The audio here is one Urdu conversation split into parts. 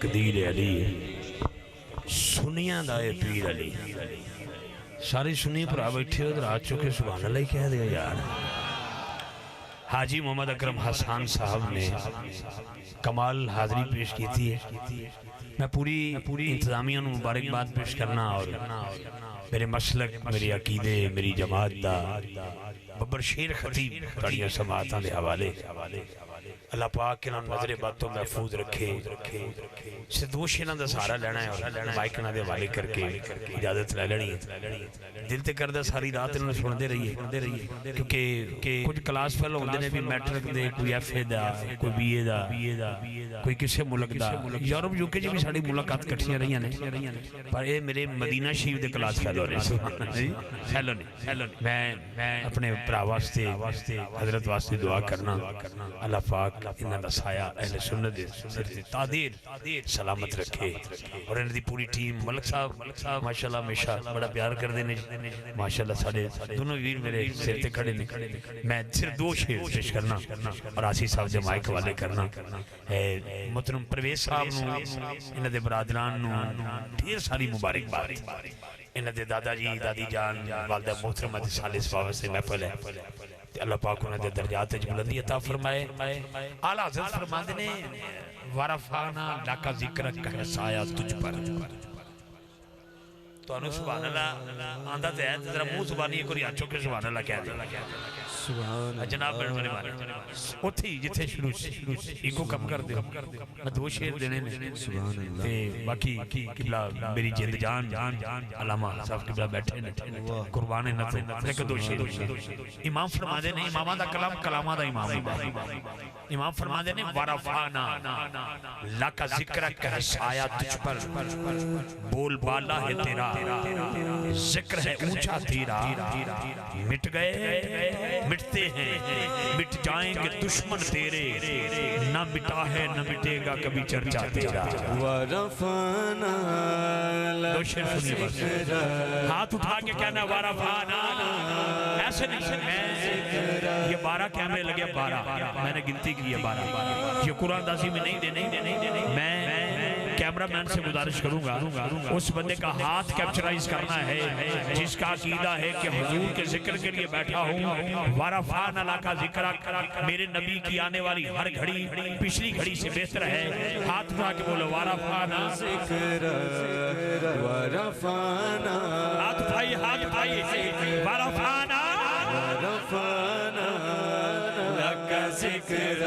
تقدیر علی سنیاں دائے پیر علی ساری سنی پر بیٹھے ادھر آ چکے سبحان اللہ ہی کہہ دیا یار حاجی محمد اکرم حسان صاحب نے کمال حاضری پیش کی تھی میں پوری انتظامیہ نو مبارکباد پیش کرنا اور میرے مسلک میری عقیدے میری جماعت دا ببر شیر خطیب تڑیاں سماعتاں دے حوالے اللہ پاک کے نام نظر باتوں محفوظ رکھے سے دو شیران دا سہارا لینا ہے اور مائکنا دے والے کر کے اجازت لے لینی ہے دل تے کردہ ساری رات انہوں نے سن دے رہی ہے کیونکہ کچھ کلاس فیل ہوندے نے بھی میٹرک دے کوئی ایف اے دا کوئی بی اے دا کوئی کسے ملک دا یورپ یوکے جی بھی ساڑی ملاقات کٹھیاں رہی ہیں پر اے میرے مدینہ شریف دے کلاس فیل ہو رہے ہیں میں اپنے پرا واسطے حضرت واسطے دعا کرنا اللہ پاک انہاں دا سایہ اہل سنت دے تعدیر سلامت رکھے اور انہاں دی پوری ٹیم ملک صاحب ماشاءاللہ ہمیشہ بڑا پیار کر دینے ماشاءاللہ سارے دونوں ویر میرے سر تے کھڑے نے میں صرف دو شعر پیش کرنا اور آسی صاحب دے مائک والے کرنا محترم پرویز صاحب نو انہاں دے برادران نو ڈھیر ساری مبارکباد انہاں دے دادا جی دادی جان والدہ محترمہ دے سالس بابا سے محفل ہے اللہ پاک انہاں دے درجات بلندی عطا فرمائے اعلیٰ حضرت فرماندے نے ورفانا لکا ذکر کہ سایہ تجھ پر تو انہوں سبحان اللہ آندھا تے ہے ذرا منہ زبانی کوئی آنچوں کے سبحان اللہ کہہ دے جناب بڑھنے والے اتھی جتھے شروع سے ایکو کم کر دے میں دو شیر دینے تے باقی قبلہ میری جند جان علامہ صاحب قبلہ بیٹھے قربان نتو دو شیر امام فرما دے نے امامہ دا کلام کلامہ دا امام فرما دے نے ورفانا لکا ذکر کہ سایہ تجھ پر بول بالا ہے تیرا ذکر ہے اونچا تیرا مٹ گئے مٹتے ہیں مٹ جائیں گے دشمن تیرے نہ مٹا ہے نہ مٹے گا کبھی چرچا تیرا ورفانا دو شیر سنیے بس ہاتھ اٹھا کے کہنا ورفانا ایسے نہیں یہ 12 کیمرے لگے 12 میں نے گنتی کی ہے 12 یہ قرآن دازی میں نہیں دینے میں کیمرہ مین سے گزارش کروں گا اس بندے کا ہاتھ کیپچرائز کرنا ہے جس کا عقیدہ ہے کہ حضور کے ذکر کے لیے بیٹھا ہوں ورفان اللہ کا ذکر میرے نبی کی آنے والی ہر گھڑی پچھلی گھڑی سے بہتر ہے ہاتھ اٹھا کے بولو ورفان ذکر ورفانا ہاتھ اٹھائیے ورفان لکا ذکر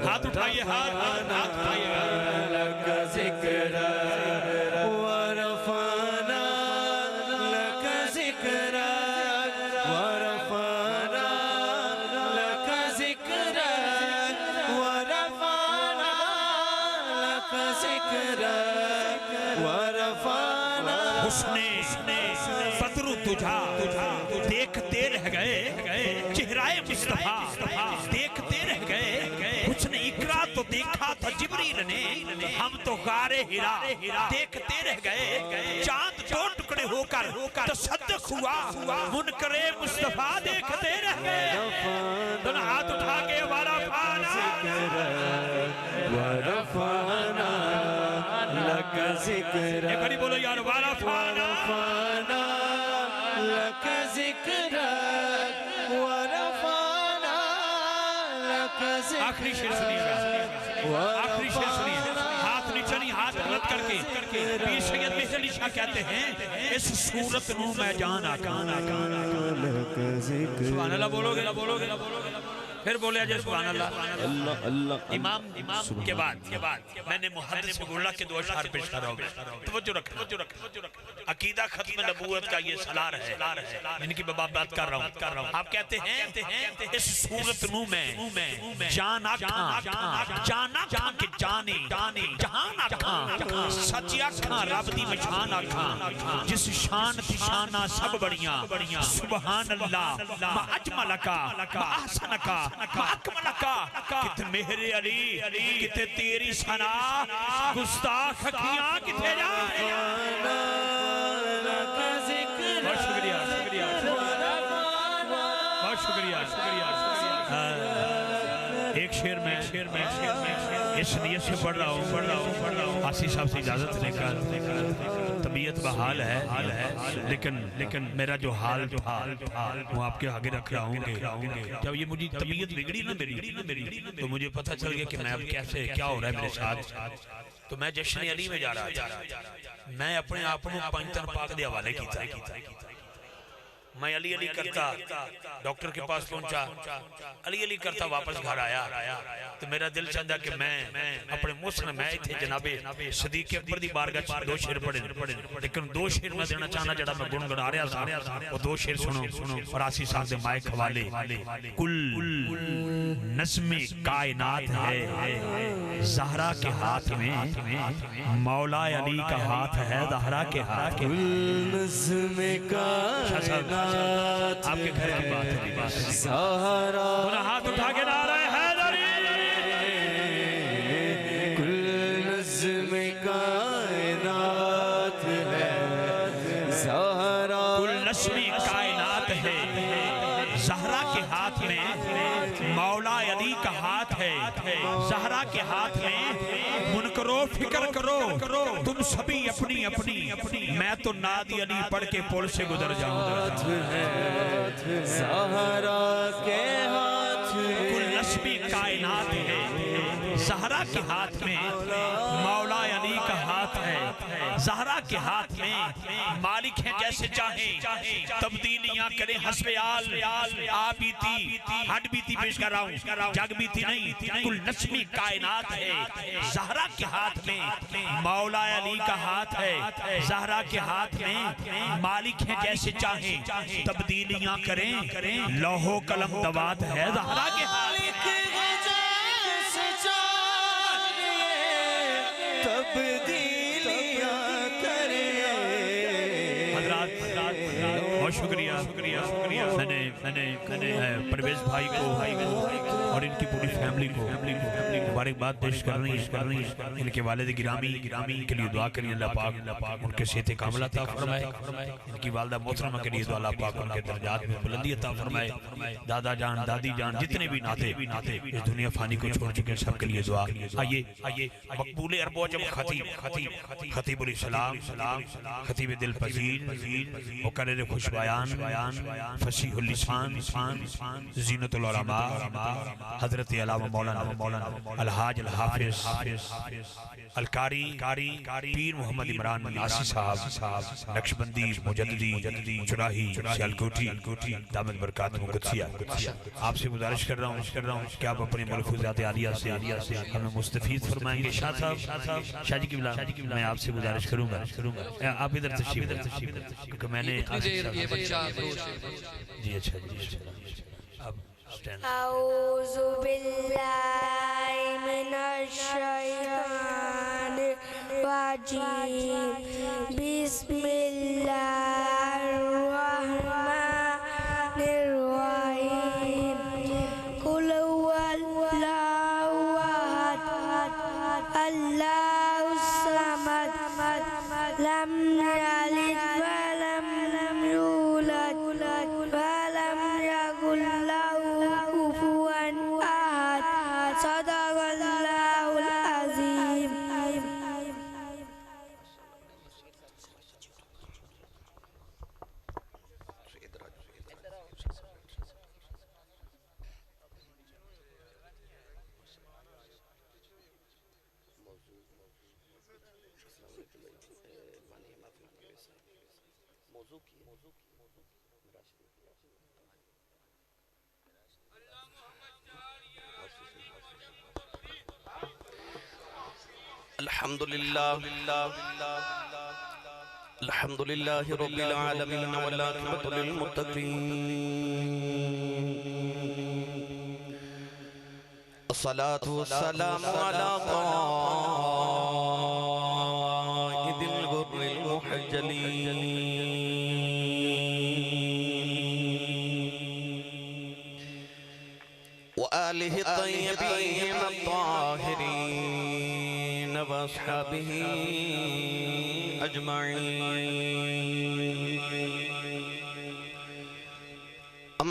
ہاتھ اٹھائیے لکا ذکر ورفانا لکا ذکر ورفانا لکا ذکر ورفانا لکا ذکر ورفانا حسن بدر تجھا دیکھتے رہ گئے چہرہ مصطفیٰ دیکھتے رہ گئے حسن اقرا تو دیکھا تھا جبریل نے ہم تو غار ہرا دیکھتے رہ گئے چاند دو ٹکڑے ہو کر تصدق ہوا منکر مصطفیٰ دیکھتے رہ گئے دونوں ہاتھ اٹھا کے ورفانا ورفانا لکا ذکر ایک بڑی بولو یار ورفانا لکا ذکر ورفانا لکا ذکر آخری شیر سنیے آخری شیر سنیے ہاتھ نیچنی ہاتھ غلط کر کے پیر سید مہر علی شاہ کہتے ہیں اس صورت نو میں جان آکا لکا ذکر سبحان اللہ بولو گے پھر بولے جائے سبحان اللہ امام کے بعد میں نے محدث گلہ کے 2 اشعار پیش کر رہا ہوں توجہ رکھنا عقیدہ ختم نبوت کا یہ سلار ہے ان کی بات کر رہا ہوں آپ کہتے ہیں اس صورت نو میں جان آکھاں کے جانے جہان آکھاں سچی آکھاں رب دی مشان آکھاں جس شان تھی شانہ سب بڑیاں سبحان اللہ ما اجملکا ما احسنکا اکملکا کتے مہر علی کتے تیری سنا گستاخ کیاں کتے جائے بہت شکریہ شعر میں اس نیت سے پڑھ رہا ہوں آسی صاحب سے اجازت لے کر طبیعت بحال ہے لیکن میرا جو حال تھا وہ آپ کے آگے رکھ رہا ہوں کہ جب یہ مجھے طبیعت بگڑی نا میری تو مجھے پتہ چل گیا کہ میں اب کیسے کیا ہو رہا ہے میرے ساتھ تو میں جشن علی میں جا رہا تھا میں اپنے آپ کو پنجتن پاک دے حوالے کی تھا میں علی علی کرتا ڈاکٹر کے پاس پہنچا علی علی کرتا واپس گھر آیا تو میرا دل چاہتا کہ میں اپنے مسلم میں تھے جناب صدیق اکبر دی بارگاہ دو شعر پڑھے لیکن دو شعر میں دینا چاہنا جڑا میں گنگنا رہا تھا وہ دو شعر سنو اور آسی صاحب دے مائک حوالے کل نظم کائنات ہے زہرا کے ہاتھ میں مولا علی کا ہاتھ ہے زہرا کے ہاتھ نظم کائنات آپ کے گھر کی بات ہے سہارا انہیں ہاتھ اٹھا کے نعرہ حیدری کل نظم کائنات ہے زہرا کل نظم کائنات ہے زہرا کے ہاتھ میں مولا علی کا ہاتھ ہے زہرا کے ہاتھ میں منکرو فکر کرو تم سبھی اپنی میں تو نادی علی پڑھ کے پول سے گزر جاؤں گا زہرا کے ہاتھ کل نسبی کائنات ہے زہرا کے ہاتھ میں مولا علی کا ہاتھ ہے زہرا کے ہاتھ میں مالک ہیں جیسے چاہیں تبدیلیاں کریں حسب آ بیتی ہڈ بیتی پیش کر رہا ہوں جگ بیتی نہیں کل نسبی کائنات ہے زہرا کے ہاتھ میں مولا علی کا ہاتھ ہے زہرا کے ہاتھ میں مالک ہیں جیسے چاہیں تبدیلیاں کریں لوح و قلم دوات ہے زہرا کے ہاتھ تبدیلیاں کرے حضرات بہت شکریہ میں نے پرویز بھائی کو اور ان کی پوری فیملی کو مبارکباد پیش کرنی ان کے والد گرامی کے لیے دعا کریں اللہ پاک ان کے صحت کاملہ عطا فرمائے ان کی والدہ محترمہ کے لیے دعا اللہ پاک ان کے درجات میں بلندی عطا فرمائے دادا جان دادی جان جتنے بھی ناتے اس دنیا فانی کو چھوڑ چکے سب کے لیے دعا آئیے مقبول اربو جب خطیب الاسلام خطیب دل پذیر مقرر خوش بیان فصیح اللسان زینت العلماء حضرت علامہ مولانا الحاج الحافظ القاری پیر محمد عمران ناسی صاحب نقشبندی مجددی چراہی سیالکوٹی دامت برکات قدسیہ آپ سے گزارش کر رہا ہوں کہ آپ اپنے ملفوظات عالیہ سے ہمیں مستفید فرمائیں گے شاہ صاحب شاہ جی کی بلا میں آپ سے گزارش کروں گا آپ ادھر تشریف کیونکہ میں نے جی اچھا اب اعوذ باللہ من الشیطان الرجیم بسم اللہ الرحمن الرحیم قل هو اللہ احد اللہ الصمد لم یلد ولم یولد ولم یکن له کفوا احد صدق اللہ العظیم الحمد لله رب العالمين والعاقبة للمتقين الصلاة والسلام على قائد الغر المحجلين وآله الطيبين الطاهرين وأصحابه أجمعين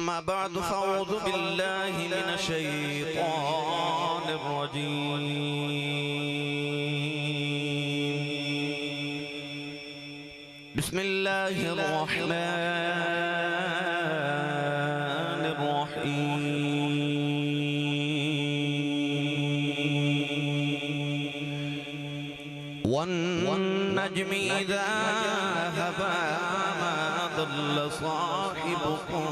أما بعد فأعوذ بالله من الشيطان الرجيم بسم الله الرحمن الرحيم والنجم إذا هوى ما ضل صاحبكم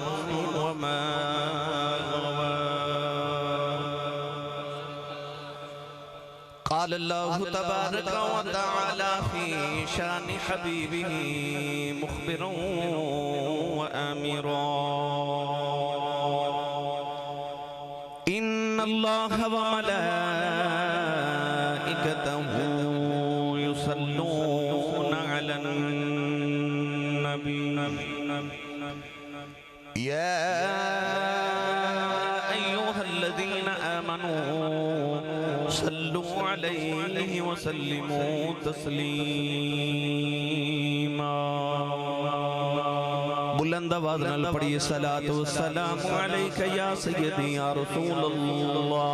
وما غوى قال الله تبارك وتعالى في شان حبيبه مخبرا وآمرا إن الله وملائكته يصلون على النبي يا أيها الذين آمنوا صلوا عليه وسلموا تسليما بلند آواز نال پڑھیے صلاۃ و سلام علیک یا سیدی یا رسول اللہ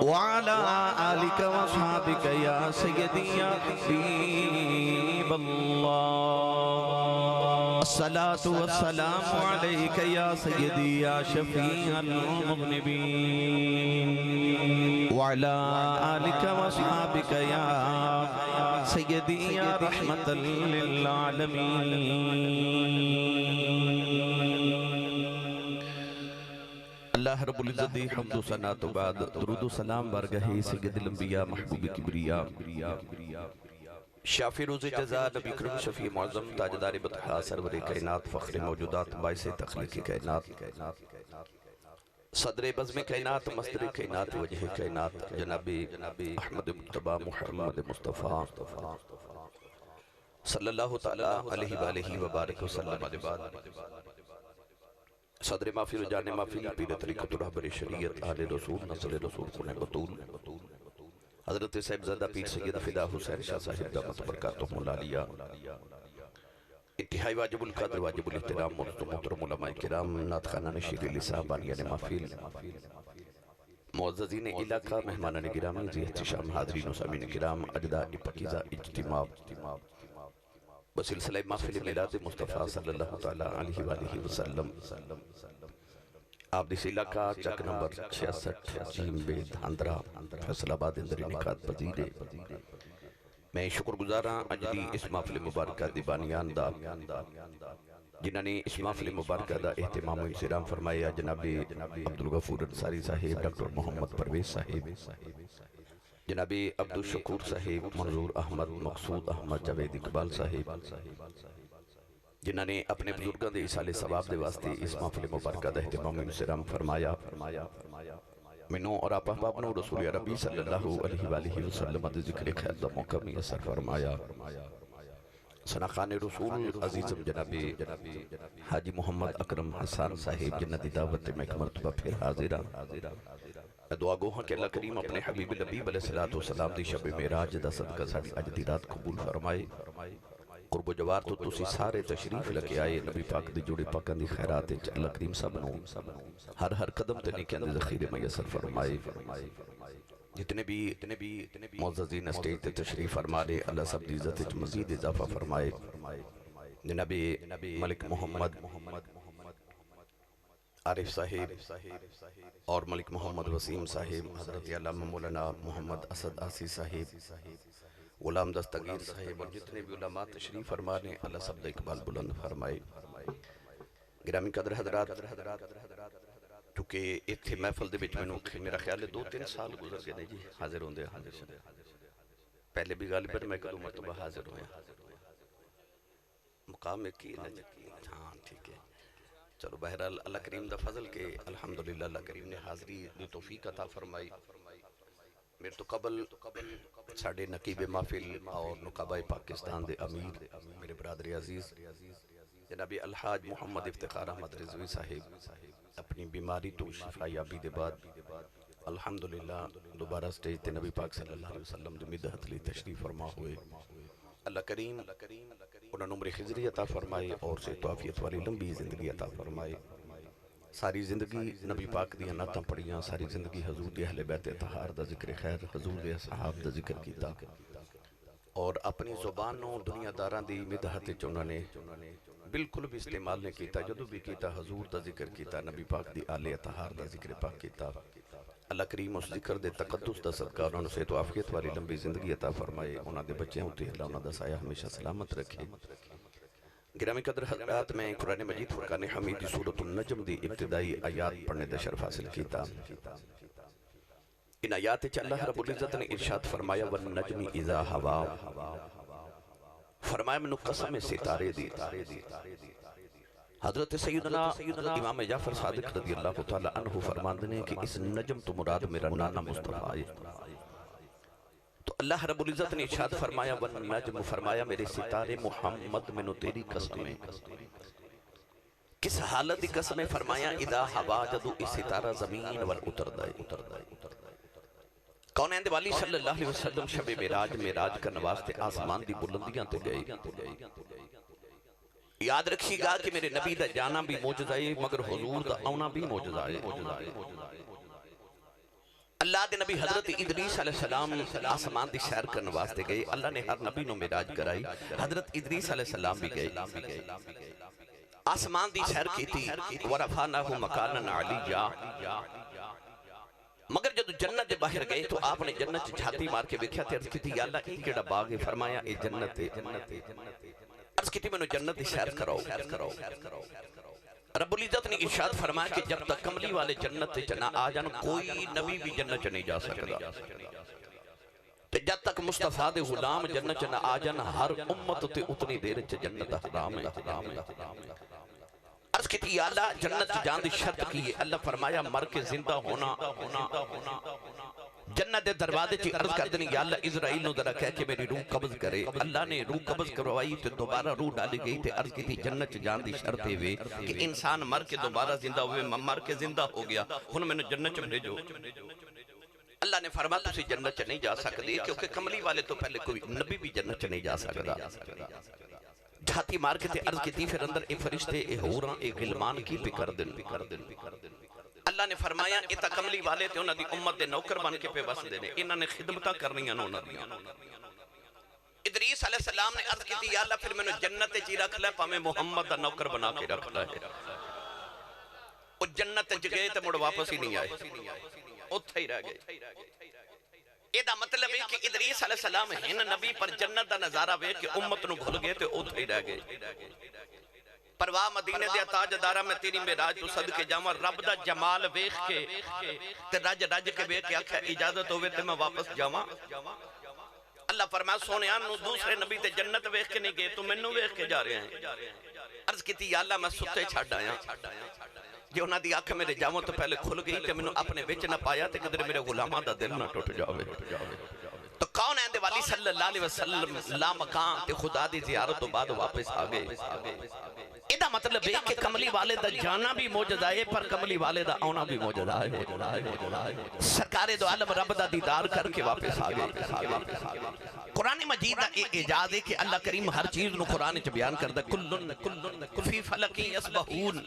وعلى آلك وصحابك يا سيدي يا حبيب الله الصلاة والسلام عليك يا سيدي يا شفيع المذنبين وعلى آلك وصحابك يا سيدي يا رحمة للعالمين اللہ رب العزت دی حمد و ثنا تو بعد درود و سلام بارگاہ سید الانبیاء محبوب کبریا شافی روز جزا نبی کرم شفیع معظم تاجدار بطحا سرور کائنات فخر موجودات باعث تخلیق کائنات صدر بزم کائنات مصدر کائنات وجہ کائنات جناب احمد مجتبی محمد مصطفیٰ صلی اللہ تعالی علیہ وآلہ وبارک وسلم صدر محفل جان محفل پیر طریقت رہبر شریعت آل رسول نصر رسول خون بطول حضرت صاحب زدہ پیر سید فدا حسین شاہ صاحب دامت برکاتہم العالیہ انتہائی واجب القدر واجب الاحترام محترم علماء کرام نات خانان شیر لسان بانیان محفل معززین علاقہ مہمانان گرامی زی احتشام حاضرین و سامین کرام اجداء پکیزہ اجتماع بسلسلہ محفل میلاد مصطفیٰ صلی اللہ تعالیٰ علیہ وآلہ وسلم آپ دیس علاقہ چک نمبر 66 جیم بے دھاندرہ فیصل آباد اندر انعقاد پذیرے میں شکر گزاراں اجلی اس محفل مبارکہ دیبانیان دا جنہوں نے اس محفل مبارکہ دا اہتمام و انصرام فرمایا جناب عبدالغفور انصاری صاحب ڈاکٹر محمد پرویز صاحب جناب عبدالشکور صاحب منظور احمد مقصود احمد جاوید اقبال صاحب جنہوں نے اپنے بزرگاں دے اصال ثواب دے واسطے اس محفل مبارکہ دا اہتمام و انصرام فرمایا منوں اور آپ احبابنوں رسول عربی صلی اللہ علیہ وآلہ وسلم دے ذکر خیر دا موقع میسر فرمایا سناخان رسول عزیزم جناب حاجی محمد اکرم حسان صاحب جنہ دی دعوت میں ایک مرتبہ پھر حاضرہ دعا گو ہاں کہ اللہ کریم اپنے حبیب نبیب علیہ السلام دی شب معراج دا صدقہ ساڑی اج دی رات قبول فرمائے قرب و جوار تو تسی سارے تشریف لکے آئے نبی پاک دی جوڑی پاکن دی خیرات اللہ کریم سبنوں ہر قدم تنی کے اندر ذخیر میسر فرمائے جتنے بھی معززین اسٹیج تے تشریف فرمائے اللہ سب دی عزت مزید اضافہ فرمائے جناب ملک محمد عارف صاحب اور ملک محمد وسیم صاحب حضرت علامہ مولانا محمد اسد آسی صاحب غلام دستگیر صاحب اور جتنے بھی علماء تشریف فرمانے اللہ سب دا اقبال بلند فرمائے گرامی قدر حضرات چونکہ اتھے محفل دے بچ میں میرا خیال ہے 2-3 سال گزر گئے نہیں جی حاضر ہوندے پہلے بھی غالباً میں کدوں مرتبہ حاضر ہوئے مقام ایک کی ہاں ٹھیک ہے چلو بہرحال اللہ کریم دا فضل کے الحمدللہ اللہ کریم نے حاضری دی توفیق عطا فرمائی میرے تو قبل ساڑھے نقیب محفل اور نقابہ پاکستان دے امیر میرے برادر عزیز جناب الحاج محمد افتخار احمد رضوی صاحب اپنی بیماری تو شفا یابی دے بعد الحمدللہ دوبارہ سٹیج تے نبی پاک صلی اللہ علیہ وسلم دے مدحت لی تشریف فرما ہوئے اللہ کریم انہوں نے عمر خضری عطا فرمائے اور صحت و عافیت والی لمبی زندگی عطا فرمائے. ساری زندگی نبی پاک دی نعتاں پڑھیاں، ساری زندگی حضور دی اہل بیت طہار دا ذکر خیر، حضور دے اصحاب دا ذکر کیتا اور اپنی زبانوں دنیا داراں دی مدحت وچ انہوں نے بالکل بھی استعمال نہیں کیتا. جدو بھی کیتا حضور دا ذکر کیتا، نبی پاک دی آل اطہار دا ذکر پاک کیتا. اللہ کریم اس ذکر دے تقدس دا صدقہ انہوں نے صحت و عافیت والی لمبی زندگی عطا فرمائے. انہوں دے بچے ہوتے اللہ انہوں دا سایہ ہمیشہ سلامت رکھے. گرامی قدر حضرات، میں قرآن مجید فرقان حمید دی سورۃ النجم دی ابتدائی آیات پڑھنے دا شرف حاصل کیتا. ان آیات وچ اللہ رب العزت نے ارشاد فرمایا والنجم اذا ہوا، فرمایا منو قسم ستارے دی. حضرت سیدنا امام جعفر صادق رضی اللہ تعالیٰ عنہ فرماندے نے کہ اس نجم تو مراد میرا نانا مصطفیٰ ہے. تو اللہ رب العزت نے ارشاد فرمایا والنجم، فرمایا میرے ستارے محمد منو تیری قسم ہے. کس حالت دی قسم ہے؟ فرمایا اذا ہوا، جدو اس ستارہ زمین ور اتر دائے. کونین دے والی صلی اللہ علیہ وسلم شب معراج کا نواستے آسمان دی بلندیاں تے گئے. یاد رکھیے گا کہ میرے نبی دا جانا بھی موجزہ ہے مگر حضور دا آنا بھی موجزہ ہے. اللہ دے نبی حضرت ادریس علیہ السلام آسمان دی سیر کرنے واسطے گئے. اللہ نے ہر نبی نو معراج کرائی، حضرت ادریس علیہ السلام بھی گئے. آسمان دی سیر کی تھی وَرَفَانَهُ مَكَانًا عَلِيًّا. مگر جب جنت دے باہر گئے تو آپ نے جنت جھاتی مار کے ویکھیا تے عرض کی تھی یا اللہ یہ کیڑا باغ ہے؟ فرمایا اے جنت ہے. عرض کی تھی میں نے جنت دی سیر کراؤ. رب العزت نے ارشاد فرمایا کہ جب تک کملی والے جنت تے نہ آ جان کوئی نبی بھی جنت نہیں جا سکتا. جب تک مصطفیٰ دے غلام جنت نہ آ جان ہر امت تے اتنی دیر جنت حرام ہے. عرض کی تھی یا اللہ جنت جان دی شرط کی ہے. اللہ فرمایا مر کے زندہ ہونا. جنت دے دروازے چی عرض کر دنی یا اللہ اسرائیل نو ذرا کہہ کہ میری روح قبض کرے. اللہ نے روح قبض کروائی تو دوبارہ روح ڈالی گئی تے. عرض کی تھی جنت جان دی شرط ہوئے کہ انسان مر کے دوبارہ زندہ ہوئے. مر کے زندہ ہو گیا ہن میں نے جنت چ بھیجو. اللہ نے فرمایا تسی جنت چ نہیں جا سکتے کیونکہ کملی والے تو پہلے کوئی نبی بھی جنت چ نہیں جا سکتا. جھاتی مار کے تے عرض کی تھی پھر اندر اے فرشتے اے ہوراں اے غلمان کی پکر دن. اللہ نے فرمایا اتا کملی والے تے انہاں دی امت دے نوکر بن کے پہ بس دینے. انہاں نے خدمتاں کرنیاں انہاں دیاں. ادریس علیہ السلام نے عرض کی تھی یا اللہ پھر میں نے جنت چی رکھ لے پا میں محمد دا نوکر بنا کے رکھ لے. وہ جنت گئے تے مڑ واپس ہی نہیں آئے، اتھے ہی رہ گئے. یہ دا مطلب ہے کہ ادریس علیہ السلام ہیں نبی پر جنت دا نظارہ وے کہ امت نو بھول گئے تے اتھے ہی رہ گئے. پرواہ مدینے دیا تاج دارہ میں تیری معراج تو صدقے جاواں رب دا جمال ویکھ کے تے رج کے ویکھ کے آکھیا اجازت ہوئے تے میں واپس جاواں. اللہ فرمایا سونیان نو دوسرے نبی تے جنت ویکھ کے نہیں گئے تو مینوں ویکھ کے جا رہے ہیں. عرض کی تھی یا اللہ میں ستے چھڈ آیا. جو انہاں دی آنکھ میرے جاواں تو پہلے کھل گئی تے مینوں اپنے وچ نہ پایا تے قدر میرے غلاماں دا دل نہ ٹوٹ جاوے. تو کون ہے والی صلی اللہ علیہ وسلم لا مکان تے خدا دی زیارت تو بعد واپس آ گئے. ایدہ مطلب ہے کہ کملی والے دا جانا بھی موجزہ ہے پر کملی والے دا آنا بھی موجزہ ہے. سرکار دو عالم رب دا دیدار کر کے واپس آ گئے. قرآن مجید دا اجازت ہے کہ اللہ کریم ہر چیز نو قرآن چ بیان کردا کلن فی فلک یسبحون.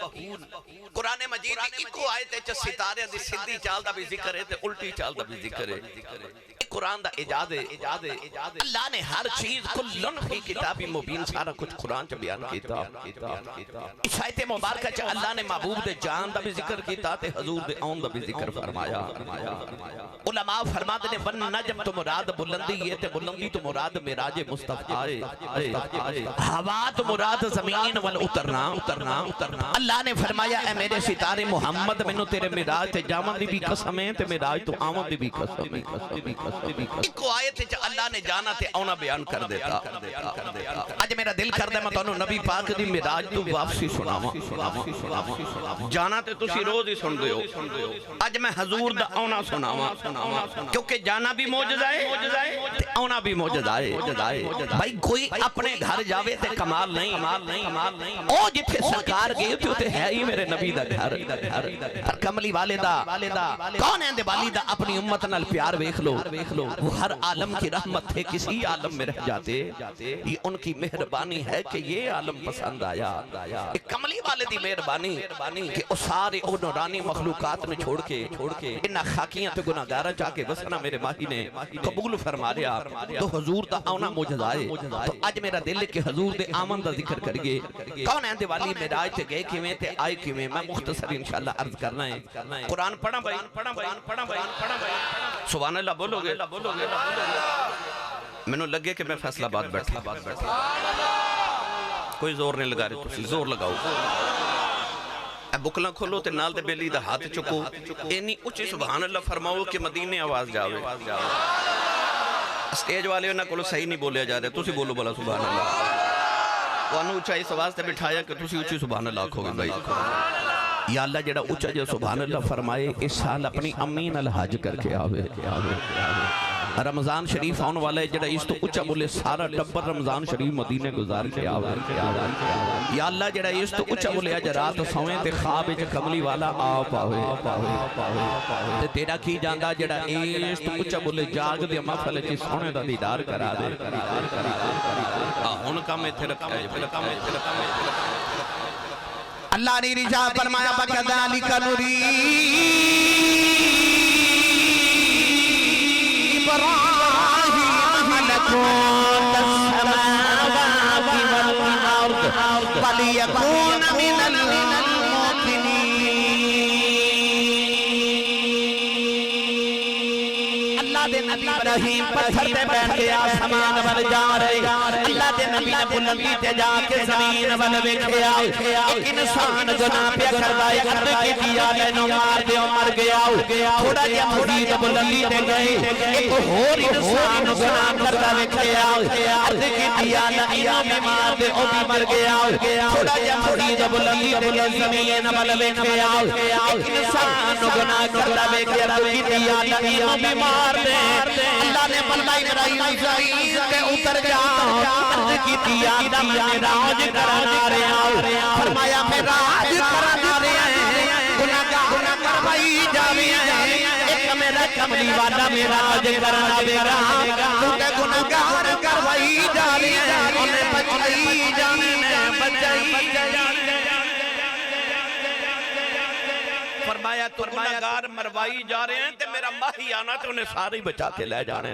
قرآن مجید دی ایکو آیت چ ستارے دی سیدھی چال دا بھی ذکر ہے تے الٹی چال دا بھی ذکر ہے. قرآن دا اجازت اللہ نے ہر چیز کلن فی کتاب مبین سارا کچھ قرآن چ بیان کیتا. اس آیت مبارکہ چ اللہ نے محبوب دے جان دا بھی ذکر کیتا تے حضور دے آن دا بھی ذکر فرمایا. علماء فرماتے نے ون نجم تو مراد بلندی ہے تے بلندی تو مراد معراج مصطفیٰ ہے. ہوا تو مراد زمین وال اترنا. اللہ نے فرمایا اے میرے ستارے محمد مینوں تیرے معراج تے جاواں دی بھی قسم ہے تے معراج تو آواں دی بھی قسم ہے. ایک آیت چ اللہ نے جانا تے آنا بیان کر دیتا. اج میرا دل کردا میں تانوں نبی پاک دی معراج تو واپسی سناواں. جانا تے تسی روز ہی سن دے ہو. اج میں حضور دا آنا سناواں کیونکہ جانا بھی معجزہ ہے تے آنا بھی موجزہ ہے بھائی کوئی اپنے گھر جاوے تے کمال نہیں او جتھے سرکار گئے تے ہے ہی میرے نبی دا گھر پر کملی والدہ کون ہے والدہ اپنی امت نال پیار ویکھ لو وہ ہر عالم کی رحمت تھے کسی عالم میں رہ جاتے یہ ان کی مہربانی ہے کہ یہ عالم پسند آیا ایک کملی والدی مہربانی کہ اس سارے او نورانی مخلوقات نے چھوڑ کے انہا خاکیاں تے گناہگارہ جا کے بسنا میرے ماہی نے قبول فرما لیا تو حضور دا آنا موجز آئے تو آج میرا دل ہے کہ حضور دے آمن دا ذکر کریے کون ہے والی میراج تے گئے کیویں تے آئے کیویں میں مختصر انشاءاللہ عرض کرنا ہے قرآن پڑھا بھائی سبحان اللہ بولو گے میں نے لگے کہ میں فیصلہ بات بیٹھا کوئی زور نہیں لگا رہے تسی زور لگاؤ اے بکلہ کھولو تے نال دے بیلی دا ہاتھ چکو اینی اچھی سبحان اللہ فرماؤ کہ مدینے آواز جاوے سٹیج والے انہاں کولو صحیح نہیں بولیا جا رہے تسی بولو بلا سبحان اللہ وہ انہوں اچھا اس آواز تے بٹھایا کہ تسی اچھی سبحان اللہ کھو گے بھائی یا اللہ جڑا اچھا جو سبحان اللہ فرمائے اس سال اپنی امین الحج کر کے آوے رمضان شریف آن والا ہے جڑا اس تو اچھا بولے سارا ٹبر رمضان شریف مدینے گزار کے آوے یا اللہ جڑا اس تو اچھا بولے آج رات سوئیں تے خواب اچھا کملی والا آپ آوے تے تیرا کی جاندہ جڑا اس تو اچھا بولے جاگ دے محفل چی سونے دا دیدار کرا دے ان کا میں تھے رکھا ہے اللہ نے رجا فرمایا بَكَذَلِكَ نُرِي إِبْرَاهِيمَ مَلَكُوتَ السَّمَاوَاتِ وَالْأَرْضِ وَلِيَكُونَ مِنَ الْمُوقِنِينَ اللہ دے نبی ابراہیم پتھر تے بیٹھ کے آسمان بل جا رہے اللہ دے نبی نے بلندی تے جا کے زمین بل بیٹھے آئے ایک انسان گناہ پہ کردائے عرض کی دیا لینو مار دے مر گیا تھوڑا جا مزید بلندی تے گئے ایک اور انسان گناہ کردہ بیٹھے آئے عرض کی دیا لینو میں مار دے او بھی مر گیا تھوڑا جا مزید بلندی تے گئے زمین بل بیٹھے آئے ایک انسان گناہ کردہ بیٹھے عرض کی دیا لینو میں مار دے اللہ نے بلہ ابراہیم کے اتر جا عرض کی دیا دم میراج کرنا رہے آؤ فرمایا میراج کرنا رہے ہیں گناہ کروائی جاوے ہیں ایک میرا کملی والا میراج کرنا دے رہا کیونکہ گناہگار کروائی جاوے ہیں انہیں بچائی جانے بچائی فرمایا تو گناہگار مروائی جا رہے ہیں تے میرا ماہی آنا تے انہیں ساری بچا کے لے جانے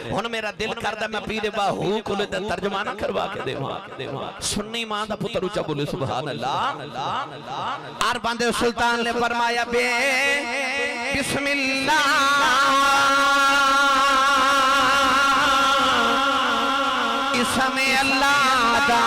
ان میرا دل کردہ میں پیر باہو کلے تے ترجمانہ کروا کے دے وہاں سنی ماں دا پتر اچھا بولے سبحان اللہ آر باندے سلطان نے فرمایا بے بسم اللہ اسم اللہ دا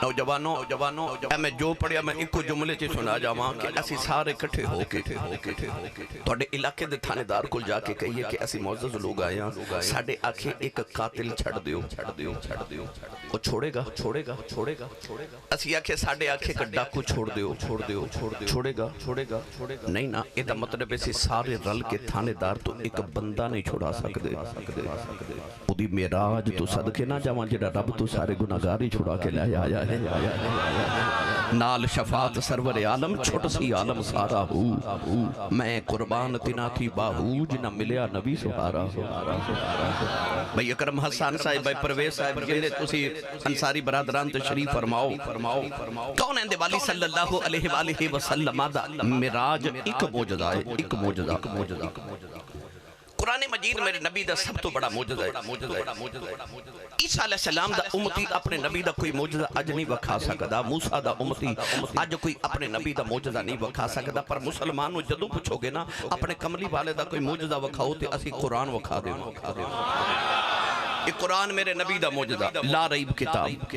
نوجوانوں میں جو پڑھیا میں ایک جملے چ سنا جاواں کہ اسی سارے اکٹھے ہو کے تواڈے علاقے دے تھانے دار کول جا کے کہیے کہ اسی معزز لوگ آئے ہیں ساڈے آکھے ایک قاتل چھڑ دیو وہ چھوڑے گا اسی آکھے ساڈے آکھے ایک ڈاکو چھوڑ دیو چھوڑے گا نہیں نا اے دا مطلب اسی سارے رل کے تھانے دار تو ایک بندہ نہیں چھوڑا سکدے او دی معراج تو صدقے نہ جاواں جڑا رب تو سارے گناہگار ہی چھڑا کے لے آیا ہے نال شفاعت سرور عالم چھوٹ سی عالم سارا ہو میں قربان تینا تھی باہو جنہ ملیا نبی سہارا بھئی اکرم حسان صاحب بھئی پرویز صاحب جنہیں تسی انصاری برادران تشریف فرماؤ کون اندے والی صلی اللہ علیہ وآلہ وسلم معراج ایک موجزہ ہے قرآن مجید میرے نبی دا سب تو بڑا موجزہ ہے عیسیٰ علیہ السلام دا امتی اپنے نبی دا کوئی موجزہ اج نہیں وکھا سکدا موسیٰ دا امتی اج کوئی اپنے نبی دا موجزہ نہیں وکھا سکدا پر مسلمانوں جدوں پوچھو گے نا اپنے کملی والے دا کوئی موجزہ وکھاؤ تے اسی قرآن وکھا دے یہ قرآن میرے نبی دا موجزہ لا ریب کتاب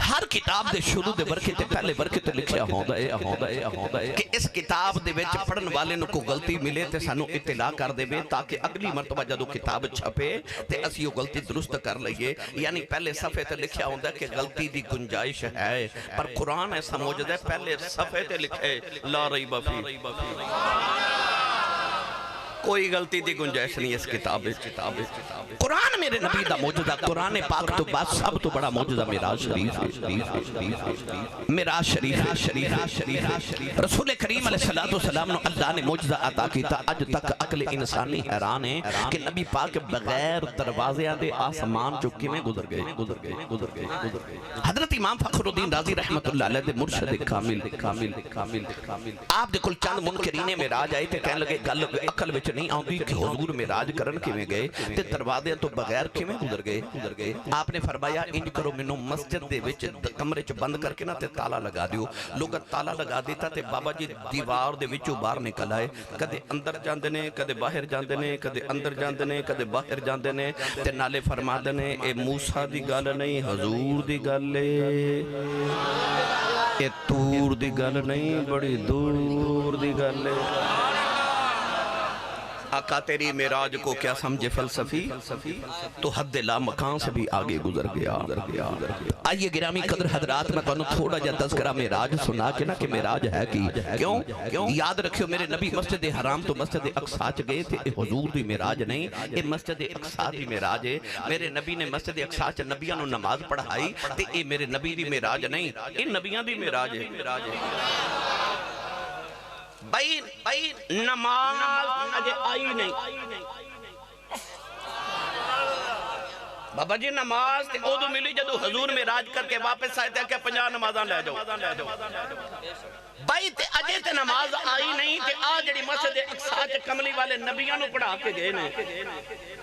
ہر کتاب دے شروع دے ورکے تے پہلے ورکے تے لکھیا ہوندا ہے کہ اس کتاب دے وچ پڑھن والے نو کو غلطی ملے تے سانو اطلاع کر دے بے تاکہ اگلی مرتبہ جدو کتاب چھپے تے اسی وہ غلطی درست کر لئیے یعنی پہلے صفحے تے لکھیا ہوندا ہے کہ غلطی دی گنجائش ہے پر قرآن ایسا موجزہ ہے پہلے صفحے تے لکھے لا ریب فی کوئی غلطی دی گنجائش نہیں اس کتاب قرآن میرے نبی دا موجزہ قرآن پاک تو بعد سب تو بڑا موجزہ معراج شریف رسول کریم علیہ السلام نے اللہ نے موجزہ عطا کیتا اج تک عقل انسانی حیران ہے کہ نبی پاک بغیر دروازے دے آسمان چکے میں گزر گئے حضرت امام فخر الدین رازی رحمت اللہ علیہ دے مرشد کامل آپ دے کل چند منکرین معراج آئے تے کہنے لگے گل عقل وچ نہیں آؤں کہ حضور معراج کرن کے میں گئے تے دروازے تو بغیر کے میں گزر گئے آپ نے فرمایا انج کرو منو مسجد دے وچ کمرے چ بند کر کے نا تے تالا لگا دیو لوگ تالا لگا دیتا تے بابا جی دیوار دے وچوں باہر نکل آئے کدے اندر جاندے نے کدے باہر جاندے نے کدے اندر جاندے نے کدے باہر جاندے نے تے نالے فرما دے نے اے موسیٰ دی گل نہیں حضور دی گل ہے اے تور دی گل نہیں بڑی دور دی گل ہے آقا تیری معراج کو کیا سمجھے فلسفی تو حد لا مکان سے بھی آگے گزر گیا آئیے گرامی قدر حضرات میں تو تھوڑا جا تذکرہ معراج سنا کے نا کہ معراج ہے کی کیوں یاد رکھیو میرے نبی مسجد حرام تو مسجد اقصی چ گئے تھے حضور دی معراج نہیں اے مسجد اقصی دی معراج ہے میرے نبی نے مسجد اقصی چ نبیاں نو نماز پڑھائی تے اے میرے نبی دی معراج نہیں اے نبیاں دی معراج ہے بھائی نماز اجے آئی نہیں بابا جی نماز تے او دو ملی جدو حضور معراج کر کے واپس آئے تھے کہ 50 نمازاں لے جاؤ بھائی تے اجے تے نماز آئی نہیں تے آ جڑی مسجد اقصی چ کملی والے نبیاں نو پڑھا کے گئے نے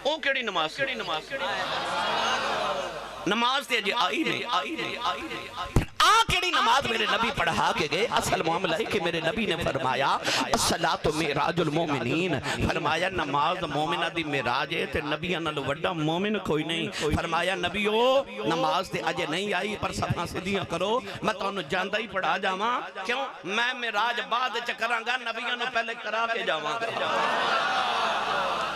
او کیڑی نماز نماز تے اجے آئی نہیں کیڑی نماز میرے نبی پڑھا کے گئے اصل معاملہ ہے کہ میرے نبی نے فرمایا الصلاۃ معراج المومنین فرمایا نماز مومنہ دی معراج ہے تے نبیاں نال وڈا مومن کوئی نہیں فرمایا نبیو نماز تے اجے نہیں آئی پر صفاں سیدھیاں کرو میں تانوں جاندا ہی پڑھا جاواں کیوں میں معراج بعد چ کراں گا نبیاں نو پہلے کرا کے جاواں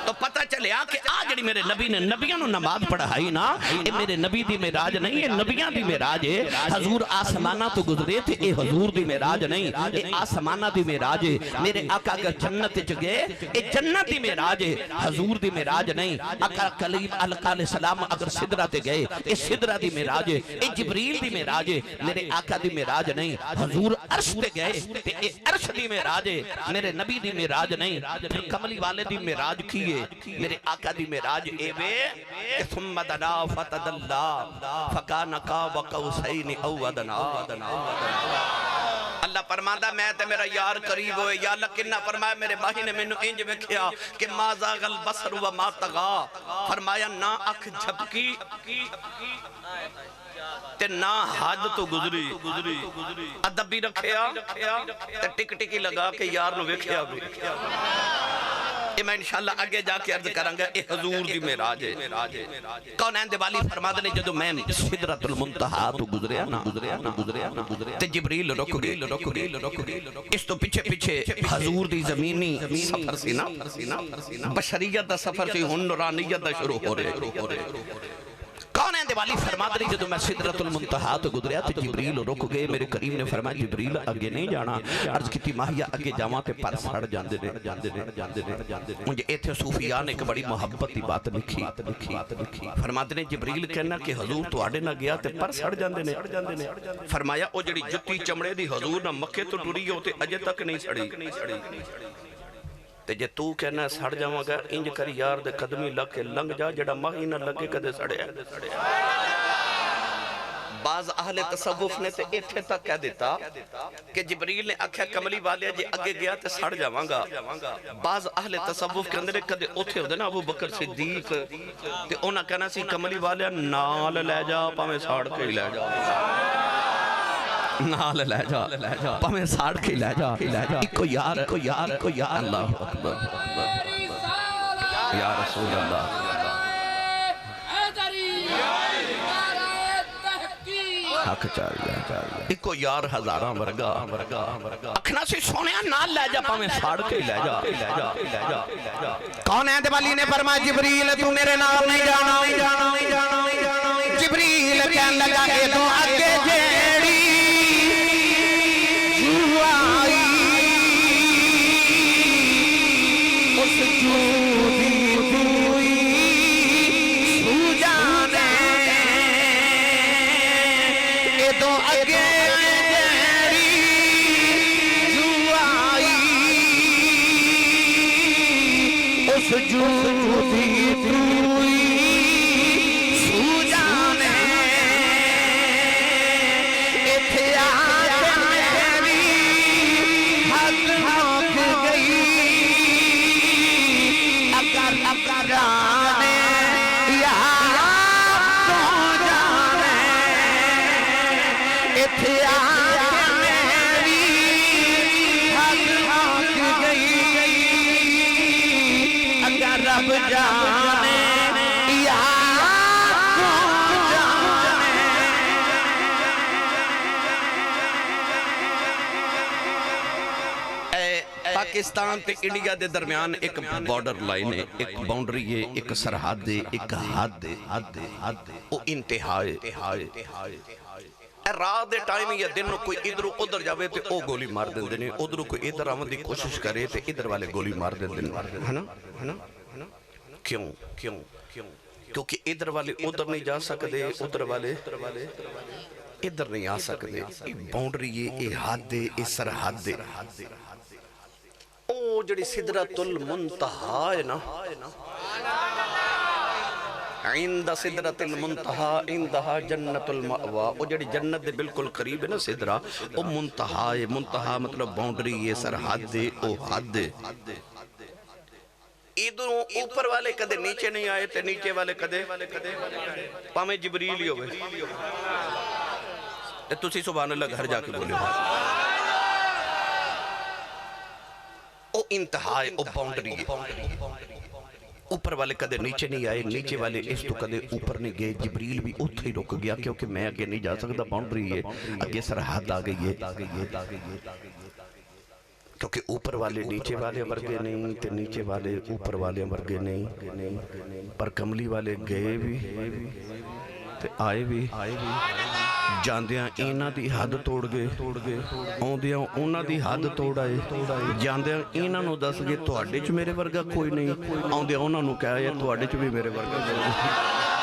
تو پتہ چلیا کہ آج جڑی میرے نبی نے نبیاں نو نماز پڑھائی نا اے میرے نبی دی معراج نہیں اے نبیاں دی معراج ہے حضور آسمانہ تو گزرے تھے اے حضور دی معراج نہیں اے آسمانہ دی معراج ہے میرے آقا کا جنت چ گئے اے جنت دی معراج ہے حضور دی معراج نہیں آقا کلیم علیہ السلام اگر سدرہ تے گئے اے سدرہ دی معراج ہے اے جبریل دی معراج ہے میرے آقا دی معراج نہیں حضور عرش تے گئے تے اے عرش دی معراج ہے میرے نبی دی معراج نہیں کملی والے دی معراج کیے میرے آقا دی معراج اے وے ثم دنا فتدلا فکان قاب قوسین او ادنا اللہ فرماندا میں تے میرا یار قریب ہوئے یا اللہ کنہ فرمایا میرے بھائی نے مینوں انج ویکھیا کہ ما زاغ البصر و ما طغى فرمایا نہ اکھ جھپکی تے نہ حد تو گزری ادب بھی رکھیا تے ٹک ٹکی لگا کے یار نو ویکھیا یہ میں انشاءاللہ آگے جا کے عرض کروں گا یہ حضور دی معراج ہے کونین دے والی فرماتے نے جدو میں سدرۃ المنتہا تو گزریا نا تے جبریل رک گئے اس تو پیچھے حضور دی زمینی سفر سی نا بشریت دا سفر سی ہن نورانیت دا شروع ہو رہے کون ہے دیوالی فرماتے ہیں جدو میں سدرۃ المنتہا تو گزریا تو جبریل رک گئے میرے کریم نے فرمایا جبریل آگے نہیں جانا عرض کیتی ماہیا آگے جاواں تے پر سڑ جاندے نے مجھے ایتھے صوفیاء نے ایک بڑی محبت دی بات لکھی فرماتے ہیں جبریل کہنا کہ حضور تو آڑے نہ گیا تے پر سڑ جاندے نے فرمایا او جڑی جتی چمڑے دی حضور نہ مکے تو ٹری ہو تے اجے تک نہیں سڑی تے جے تو کہنا سڑ جاواں گا انج کر یار دے قدمی لگ کے لنگ جا جڑا ماہی نہ لگے کدے سڑیا بعض اہل تصوف نے تے ایتھے تک کہہ دیتا کہ جبریل نے آکھیا کملی والے جے اگے گیا تے سڑ جاواں گا بعض اہل تصوف کے اندر کدے اوتھے ہوندے نا ابو بکر صدیق تے انہاں کہنا سی کملی والے نال لے جا پاویں ساڑ کے لے جا نال لے جا پاویں ساڑ کے لے جا اکو یار اللہ اکبر یا رسول اللہ حق چاہیا اکو یار ہزاراں ورگا اکھنا سی سونیا نال لے جا پاویں ساڑ کے لے جا کون ہے دیوالی نے فرمایا جبریل تو میرے نال نہیں جانا جبریل کہنے لگا اے تو اگے جیڑی پاکستان تے انڈیا دے درمیان ایک بارڈر لائن ہے ایک باؤنڈری ہے ایک سرحد ہے ایک حد او انتہائے رات دے ٹائم یا دن کوئی ادھر ادھر جاوے تے او گولی مار دیندے نے ادھر کوئی ادھر آون دی کوشش کرے تے ادھر والے گولی مار دیندے نے ہے نا کیوں کیونکہ ادھر والے ادھر نہیں جا سکتے ادھر والے ادھر نہیں آ سکتے باؤنڈری یہ حد ہے یہ سرحد ہے او جڑی سدرۃ المنتہا ہے نا عند سدرۃ المنتہا عندہا جنت المأوا او جڑی جنت دے بالکل قریب ہے نا سدرہ او منتہا ہے منتہا مطلب باؤنڈری ہے سرحد ہے او حد ہے ادھر اوپر والے کدے نیچے نہیں آئے تے نیچے والے کدے پامیں جبریل ہی ہوئے تسی سبحان اللہ گھر جا کے بولے او انتہائی او باؤنڈری ہے اوپر والے کدے نیچے نہیں آئے نیچے والے اس تو کدے اوپر نہیں گئے جبریل بھی اتھے ہی رک گیا کیونکہ میں آگے نہیں جا سکتا باؤنڈری ہے آگے سرحد آ گئی ہے کیونکہ اوپر والے نیچے والے ورگے نہیں تے نیچے والے اوپر والے ورگے نہیں پر کملی والے گئے بھی تے آئے بھی جاندیاں اینا دی حد توڑ گئے آندیاں اونا دی حد توڑ آئے جاندیاں اینا نو دس گئے تو آڈے چ میرے ورگا کوئی نہیں آندیاں اونا نو کہا ہے تو آڈے چ بھی میرے ورگا کوئی نہیں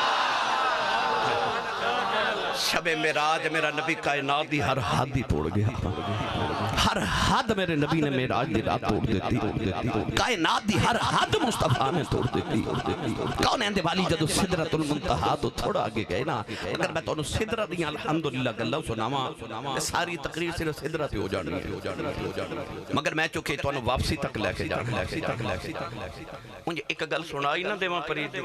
شب معراج میرا نبی کائنات دی ہر حد ہی توڑ گیا ہر حد میرے نبی نے معراج دی رات توڑ دیتی کائنات دی ہر حد مصطفیٰ نے توڑ دیتی کون ہے والی جدو سدرۃ المنتہا تو تھوڑا آگے گئے نا اگر میں تو انہوں سدرہ دیاں الحمدللہ گلہ سناما ساری تقریر صرف سدرہ سے ہو جانے مگر میں چکے تو انہوں واپسی تک لے کے جانا مجھے ایک گل سنائی نا دیواں پرید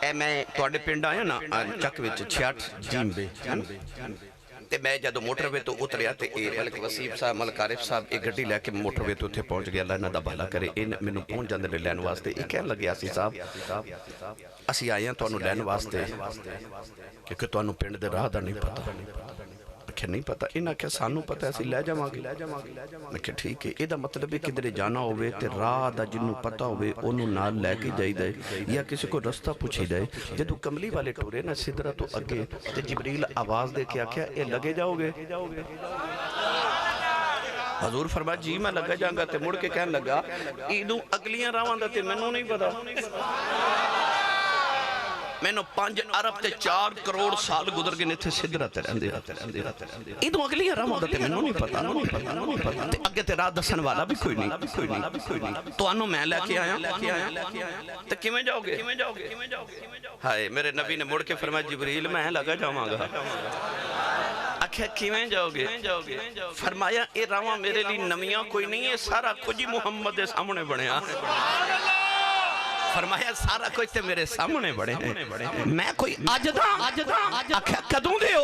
اے میں توڑے پنڈ آیا نا چک وچ 66 جیم بے ਤੇ ਮੈਂ ਜਦੋਂ ਮੋਟਰਵੇ ਤੋਂ ਉਤਰਿਆ ਤੇ ਇਹ ਮਲਕ ਵਸੀਮ ਸਾਹਿਬ ਮਲਕ ਆਰਿਫ ਸਾਹਿਬ ਇਹ ਗੱਡੀ ਲੈ ਕੇ ਮੋਟਰਵੇ ਤੋਂ ਉੱਥੇ ਪਹੁੰਚ ਗਿਆ। ਅੱਲਾ ਇਹਨਾਂ ਦਾ ਭਲਾ ਕਰੇ। ਇਹ ਮੈਨੂੰ ਪਹੁੰਚ ਜਾਂਦੇ ਨੇ ਲੈਣ ਵਾਸਤੇ। ਇਹ ਕਹਿਣ ਲੱਗਿਆ ਸੀ ਸਾਹਿਬ ਅਸੀਂ ਆਏ ਹਾਂ ਤੁਹਾਨੂੰ ਲੈਣ ਵਾਸਤੇ ਕਿਉਂਕਿ ਤੁਹਾਨੂੰ ਪਿੰਡ ਦੇ ਰਾਹ ਦਾ ਨਹੀਂ ਪਤਾ। ਆਖਿਆ ਨਹੀਂ ਪਤਾ। ਇਹਨਾਂ ਆਖਿਆ ਸਾਨੂੰ ਪਤਾ ਅਸੀਂ ਲੈ ਜਾਵਾਂਗੇ। ਮੈਂ ਕਿਹਾ ਠੀਕ ਹੈ। ਇਹਦਾ ਮਤਲਬ ਹੈ ਕਿਧਰੇ ਜਾਣਾ ਹੋਵੇ ਤੇ ਰਾਹ ਦਾ ਜਿਹਨੂੰ ਪਤਾ ਹੋਵੇ ਉਹਨੂੰ ਨਾਲ ਲੈ ਕੇ ਜਾਈਦਾ ਜਾਂ ਕਿਸੇ ਕੋ ਰਸਤਾ ਪੁੱਛੀਦਾ। ਜਦੋਂ ਕਮਲੀ ਵਾਲੇ ਟੁਰੇ ਨਾ ਸਿਦਰਾ ਤੋਂ ਅੱਗੇ ਤੇ ਜਿਬਰੀਲ ਆਵਾਜ਼ ਦੇ ਕੇ ਆਖਿਆ ਇਹ ਲੱਗੇ ਜਾਓਗੇ। ਹਜ਼ੂਰ ਫਰਮਾਇਆ ਜੀ ਮੈਂ ਲੱਗਾ ਜਾਗਾ। ਤੇ ਮੁੜ ਕੇ ਕਹਿਣ ਲੱਗਾ ਇਹਨੂੰ ਅਗਲੀਆਂ ਰਾਵਾਂ ਦਾ ਤੇ ਮੈਨੂੰ ਨਹੀਂ ਪਤਾ। ਮੈਨੂੰ 5 ਅਰਬ ਤੇ 4 ਕਰੋੜ ਸਾਲ ਗੁਜ਼ਰ ਗਏ ਨੇ ਇੱਥੇ ਸਿਧਰਾ ਤੇ ਰਹਿੰਦੇ ਇਹਦੋਂ ਅਗਲੀਆਂ ਰਾਵਾਂ ਦਾ ਤੇ ਮੈਨੂੰ ਨਹੀਂ ਪਤਾ। ਤੇ ਅੱਗੇ ਤੇ ਰਾਹ ਦੱਸਣ ਵਾਲਾ ਵੀ ਕੋਈ ਨਹੀਂ। ਤੁਹਾਨੂੰ ਮੈਂ ਲੈ ਕੇ ਆਇਆ ਤੇ ਕਿਵੇਂ ਜਾਓਗੇ? ਹਾਏ ਮੇਰੇ ਨਬੀ ਨੇ ਮੁੜ ਕੇ ਫਰਮਾਇਆ ਜਿਬਰੀਲ ਮੈਂ ਲੱਗਾ ਜਾਵਾਂਗਾ। ਆਖਿਆ ਕਿਵੇਂ ਜਾਓਗੇ? ਫਰਮਾਇਆ ਇਹ ਰਾਵਾਂ ਮੇਰੇ ਲਈ ਨਵੀਆਂ ਕੋਈ ਨਹੀਂ ਹੈ। ਸਾਰਾ ਕੁਝ ਹੀ ਮੁਹੰਮਦ ਦੇ ਸਾਹਮਣੇ ਬਣਿਆ। فرمایا سارا کچھ تے میرے سامنے بڑے ہیں میں کوئی اج دا آکھیا کدوں دے ہو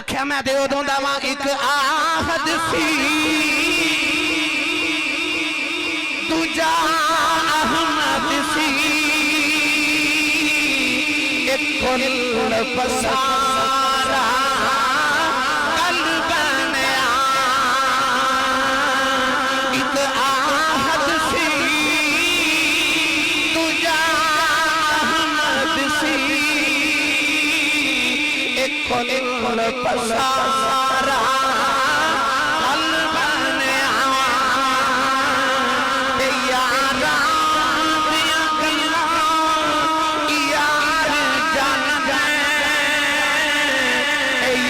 آکھیا میں دے ادوں دا واں ایک آہد سی دوجا احمد سی ایک کل پسارا قلب نیا ایک آہد سی کل پسارا قلب نیا یاران دیا گلاں یار جان گئے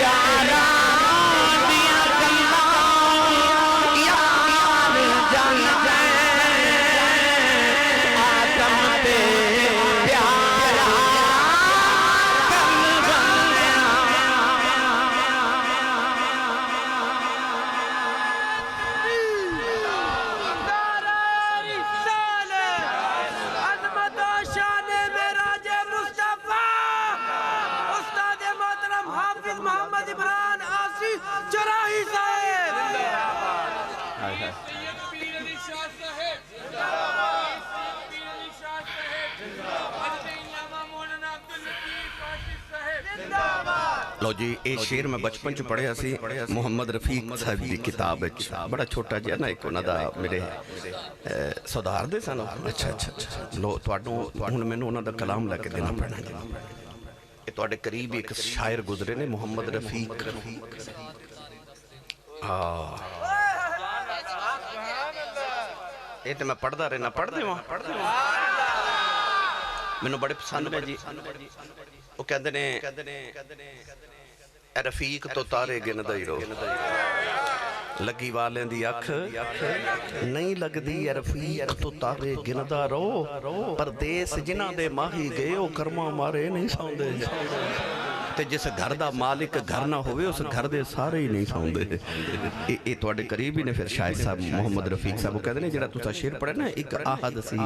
یاران دیا گلاں یار جان گئے آدم تے پیارا قلب لو جی یہ شیر میں بچپن چ پڑھیا سی محمد رفیق صاحب دی کتاب بڑا چھوٹا جہا نا ایک انہاں دا میرے سودار دے سن اچھا لو تواڈوں ہن مینوں انہاں دا کلام لے کے دینا پینا یہ تواڈے قریب ایک شاعر گزرے نے محمد رفیق یہ تے میں پڑھدا رہنا پڑھ دیواں مینوں بڑے پسند نے جی وہ کہندے نے اے رفیق تو تارے گندا ہی رو لگی والیں دی اکھ نہیں لگدی اے رفیق تو تارے گندا رو پردیس جنہاں دے ماہی گئے او کرما مارے نہیں سوندے تے جس گھر دا مالک گھر نہ ہوئے اس گھر دے سارے ہی نہیں سوندے اے تواڈے قریب ہی نے پھر شاعر صاحب محمد رفیق صاحب کہندے نے جڑا تساں شعر پڑھے نا ایک آہد سی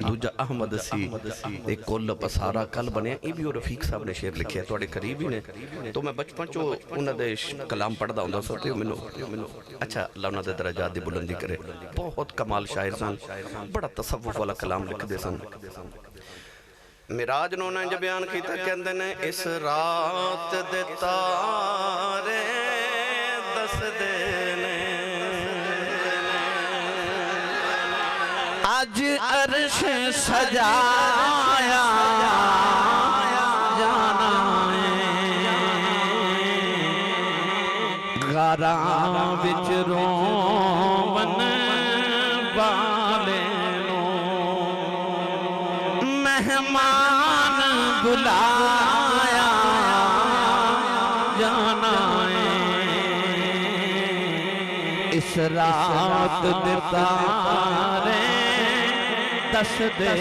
دوجا احمد سی ایک کل پسارا کل بنیا یہ بھی وہ رفیق صاحب نے شعر لکھیا تواڈے قریب ہی نے تو میں بچپن چو انہاں دے کلام پڑھدا ہوندا سو تے مینوں اچھا اللہ انہاں دے درجات دی بلندی کرے بہت کمال شاعر سن بڑا تصوف والا کلام لکھ دے سن میراج نو نے جو بیان کیتا کہندے نے اس رات دے تارے دس دے نے آج عرش سجایا جانا غاراں وچ روون والے مہمان بلایا جانا اس رات دے تارے دس دے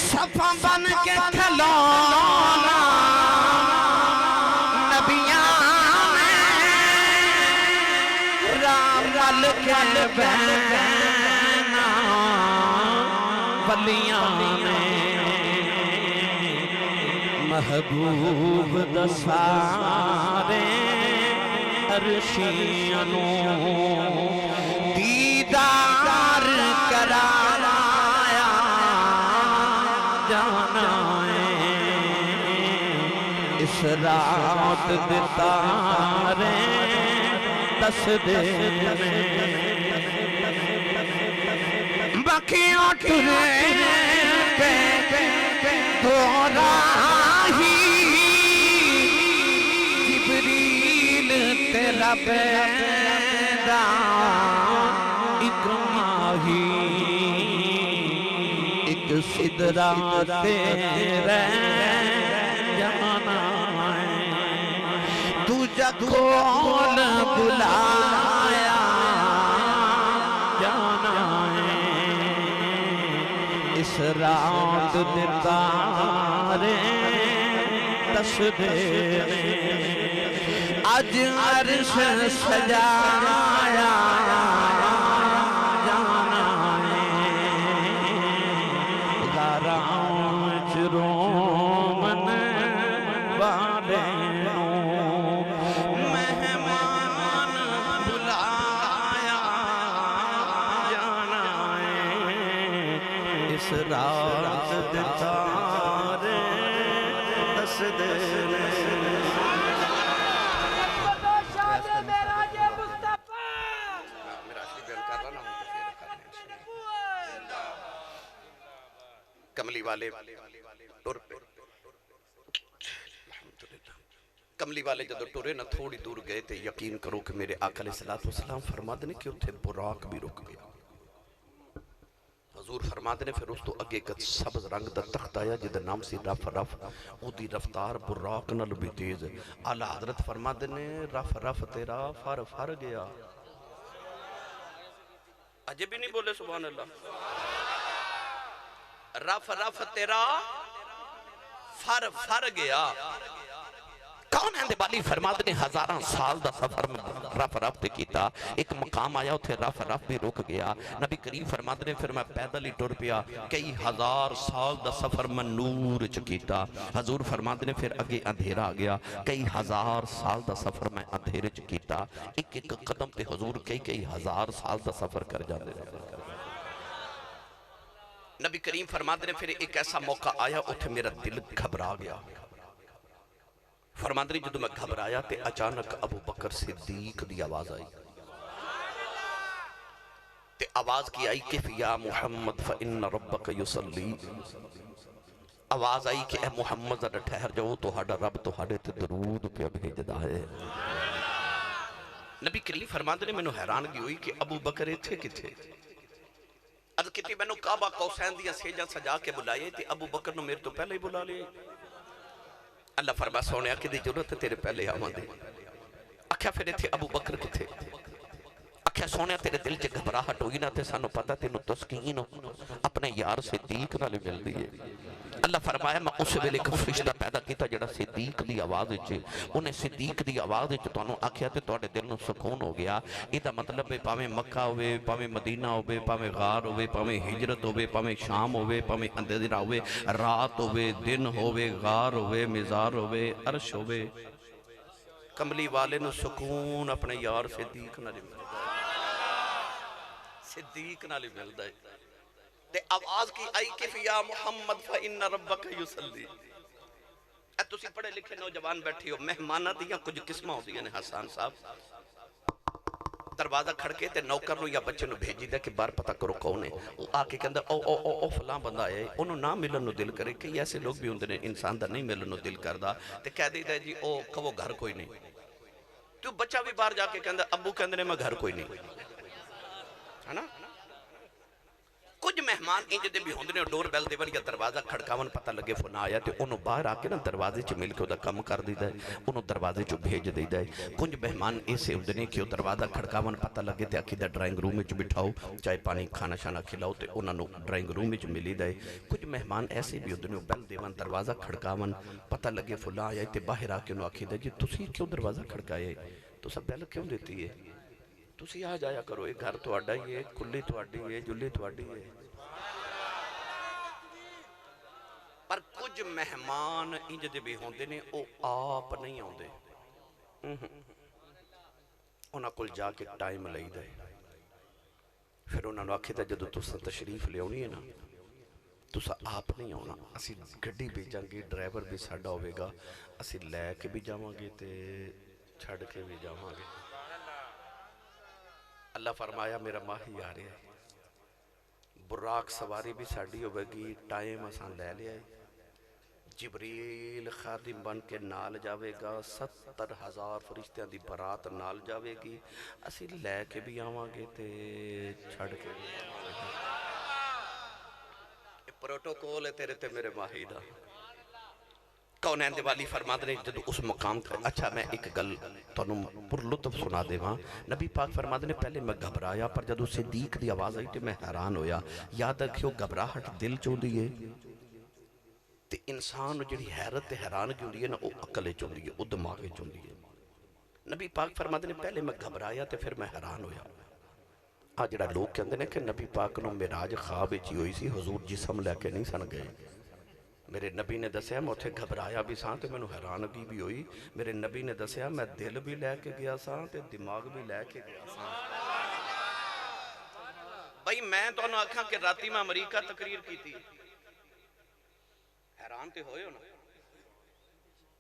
صفا بن کے کھلونا نبیاں رام مل کے بہنا ولیاں نے محبوب دسارے عرشیاں نو دیدار کرایا جانا ہے اس رات دے تارے دس دے باقیوں ٹرے پہ دوراہی جبریل تیرا پیدا ایک ماہی ایک سدرہ تیرے جانا ہے تجھا کون بلایا جانا ہے اس رات دے تارے دس دے اج عرش سجایا جانا ہے غارام چرومن والے مہمان بلایا جانا ہے اس رات دے تارے دس دے کملی والے کملی والے جدو ٹورے نہ تھوڑی دور گئے تھے یقین کرو کہ میرے آقا علیہ السلام فرماد نے کہ اتھے براق بھی رک گیا حضور فرماد نے پھر اس تو اگے ایک سبز رنگ دا تخت آیا جدہ نام سی رف رف او دی رفتار براق نہ لبی تیز اعلیٰ حضرت فرماد نے رف رف تیرا فر فر گیا عجب بھی نہیں بولے سبحان اللہ رف رف تیرا فر فر گیا کون ہے بالی فرماد نے ہزاراں سال دا سفر میں رف رف تے کیتا ایک مقام آیا اتھے رف رف بھی رک گیا نبی کریم فرماد نے پھر میں پیدل ہی ٹر پیا کئی ہزار سال دا سفر میں نور چکیتا حضور فرماد نے پھر اگے اندھیرا آ گیا کئی ہزار سال دا سفر میں اندھیرے چکیتا ایک ایک قدم تے حضور کئی ہزار سال دا سفر کر جاندے رہے نبی کریم فرماد نے پھر ایک ایسا موقع آیا اتھے میرا دل گھبرا گیا فرماد نے جدو میں گھبرایا تے اچانک ابو بکر صدیق دی آواز آئی تے آواز کی آئی کہ یا محمد فإن ربک یصلی آواز آئی کہ اے محمد ذرا ٹھہر جاؤ تو ہاڑا رب تو ہاڑے تے درود پہ بھیجدا ہے نبی کریم فرماد نے میں نے حیرانگی ہوئی کہ ابو بکر تھے کتھے عرض کتی میں نے کعبہ قوسین دیا سیجا سجا کے بلائے تھے ابو بکر نے میرے تو پہلے ہی بلا لے اللہ فرما سونے آکے دی ضرورت ہے تیرے پہلے آمان دے اکھیا پھر تھے ابو بکر کتھے اکھیا سونے تیرے دل چے گھبراہٹ ہوئی نہ تے سانو پتا تینو تسکین اپنے یار صدیق نہ لے مل دیئے اللہ فرمایا میں اس ویلے ایک فرشتہ پیدا کیتا جڑا صدیق دی آواز وچ انہیں صدیق دی آواز وچ تانوں آکھیا تے تواڈے دل نوں سکون ہو گیا ایدا مطلب ہے پاویں مکہ ہوے پاویں مدینہ ہوے پاویں غار ہوے پاویں ہجرت ہوے پاویں شام ہوے پاویں اندھیرا ہوے رات ہوے دن ہوے غار ہوے مزار ہوے عرش ہوے کملی والے نوں سکون اپنے یار صدیق نال ملدا ہے صدیق نال ملدا ہے تے آواز کی آئی کہ یا محمد فإن ربک یصلی اے تسی پڑھے لکھے نوجوان بیٹھے ہو مہمانہ دیاں کچھ قسمہ ہو دیا نے حسان صاحب دروازہ کھڑکے تے نوکر نو یا بچے نو بھیجی دے کہ بار پتہ کرو کون ہے آکے کہندہ او فلاں بندہ ہے انہوں نہ ملن نو دل کرے کہ ایسے لوگ بھی ہوندے نے انسان دا نہیں ملن نو دل کردہ تے کہہ دی دے جی او کھو گھر کوئی نہیں تو بچہ بھی بار جا کے کہندہ ابو کہندے نے میں گھر کوئی نہیں ہے نا کچھ مہمان انج دے بھی ہوندے نے ڈور بیل دے ون یا دروازہ کھڑکاون پتہ لگے فنا آیا تے انہوں باہر آکے نا دروازے چ مل کے او دا کم کر دیدا ہے انہوں دروازے چ بھیج دیدا ہے کچھ مہمان ایسے ہوندے نے کہ او دروازہ کھڑکاون پتہ لگے تے آکھے دا ڈرائنگ روم وچ بٹھاؤ چائے پانی کھانا شانا کھلاؤ تے انہاں نوں ڈرائنگ روم وچ ملی دا ہے کچھ مہمان ایسے بھی ہوندے نے بیل دے ون دروازہ کھڑکاون پتہ لگے فلاں آیا تے باہر آکے انہوں آکھے دا جی تسی کیوں دروازہ کھڑکایا ہے تو سب بیل کیوں دیتی ہے تسی آ جایا کرو ایک گھر تہاڈا ہی ہے کلی تہاڈی ہے جلی تہاڈی ہے پر کچھ مہمان انج دے بھی ہوندے نے او آپ نہیں آندے انہاں کول جا کے ٹائم لئی دے پھر انہاں نو آکھے تے جدوں تساں تشریف لے آونی ہے نا تساں آپ نہیں آنا اسی گڈی بھیجاں گے ڈرائیور بھی ساڈا ہوے گا اسی لے کے بھی جاواں گے تے چھڑ کے بھی جاواں گے اللہ فرمایا میرا ماہی آ رہا ہے براق سواری بھی ساڑی ہوئے گی ٹائم اساں لے لیا ہے جبریل خادم بن کے نال جاوے گا 70,000 فرشتیاں دی برات نال جاوے گی اسی لے کے بھی آواں گے تے چھڑ کے بھی آواں گے یہ پروٹوکول ہے تیرے تے میرے ماہی دا کونین دیوالی فرما دنے جدو اس مقام کا اچھا میں ایک گل تنوں پر لطف سنا دے وہاں نبی پاک فرما دنے پہلے میں گھبرایا پر جدو صدیق دی آواز آئی تے میں حیران ہویا یاد رکھیو گھبراہٹ دل چوں دیئے تے انسان جڑی حیرت تے حیران کیوں دیئے نا او عقل چوں دیئے او دماغ چوں دیئے نبی پاک فرما دنے پہلے میں گھبرایا تے پھر میں حیران ہویا آج جڑا لوگ کہندے نے کہ نبی پاک نو معراج خواب وچ ہوئی سی حضور جسم لے کے نہیں سن گئے میرے نبی نے دسیا میں اتھے گھبرایا بھی ساں تے مینوں حیرانگی بھی ہوئی میرے نبی نے دسیا میں دل بھی لے کے گیا ساں تے دماغ بھی لے کے گیا ساں بھائی میں تو انہوں آکھاں کہ راتی میں امریکہ تقریر کی تھی حیران تے ہوئے ہو نا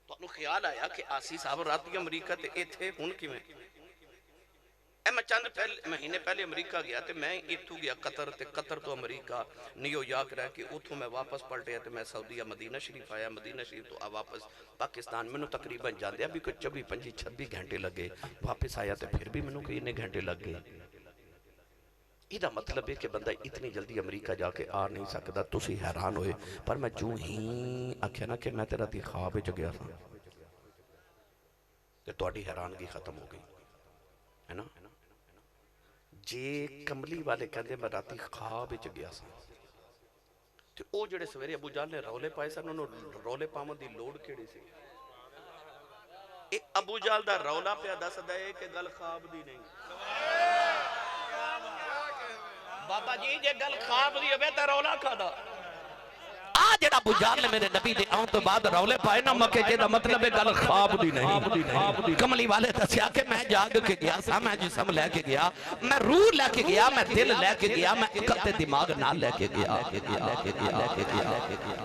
تو انہوں خیال آیا کہ آسی صاحب راتی امریکہ تے اے تھے ہون کی میں چند مہینے پہلے امریکہ گیا تے میں اتھو گیا قطر تے قطر تو امریکہ نیو یارک رہ کے اتھو میں واپس پڑھ رہا تے میں سعودیہ مدینہ شریف آیا مدینہ شریف تو واپس پاکستان میں تقریباً جان دیا بھی کوئی 24-25-26 گھنٹے لگے واپس آیا تے پھر بھی میں کوئی انہیں گھنٹے لگ گئے یہ مطلب ہے کہ بندہ اتنی جلدی امریکہ جا کے آ نہیں سکتا تسی حیران ہوئے پر میں جو ہی آکھیا نا کہ میں تیرا دی خواب وچ گیا تھا تے تہاڈی حیرانگی ختم ہو گئی ہے نا جے کملی والے کہندے میں راتی خواب وچ گیا سا تے او جڑے سویرے ابو جہل نے رولے پائے سن انہوں رولے پاون دی لوڑ کیڑی سی اے ابو جہل دا رولا پیا دسدا ہے کہ گل خواب دی نہیں بابا جی جے گل خواب دی ہوے تے رولا کھادا جڑا ابو جہل نے میرے نبی دے آن تو بعد رولے پائے نہ مکے جے دا مطلب ہے گل خواب دی نہیں کملی والے دسیا کہ میں جاگ کے گیا سا میں جسم لے کے گیا میں روح لے کے گیا میں دل لے کے گیا میں عقل تے دماغ نہ لے کے گیا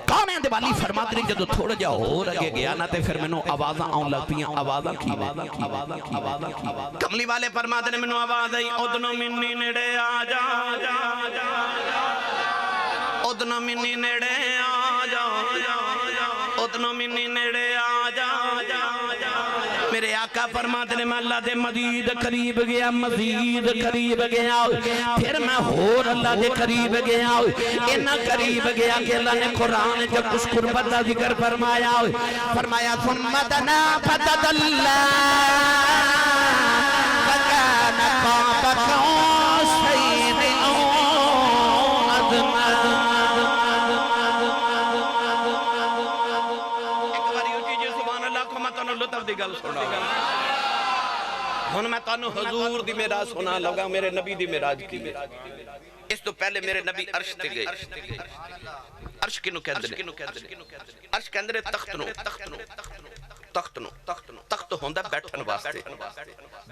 کون ہے دیوالی فرما دے جدوں تھوڑا جا ہو رگے گیا نا تے پھر مینوں آوازاں آن لگ پیاں آوازاں کملی والے فرما دے مینوں آواز آئی ادنو منی نیڑے آ جا ادنو منی نیڑے آ جا ادنو منی نیڑے آ جا میرے آقا فرماتے ہیں میں اللہ دے مزید قریب گیا مزید قریب گیا پھر میں ہور اللہ دے قریب گیا اتنا قریب گیا کہ اللہ نے قرآن جب اس قربت کا ذکر فرمایا فرمایا ثم دنا فتدلى فكان قاب قوسين أو أدنى لطف دی گل سنا ہن میں تانوں حضور دی معراج سنا لگا میرے نبی دی معراج کی اس تو پہلے میرے نبی عرش تے گئے عرش کینو کہندے عرش کہندے تخت ہوندا بیٹھن واسطے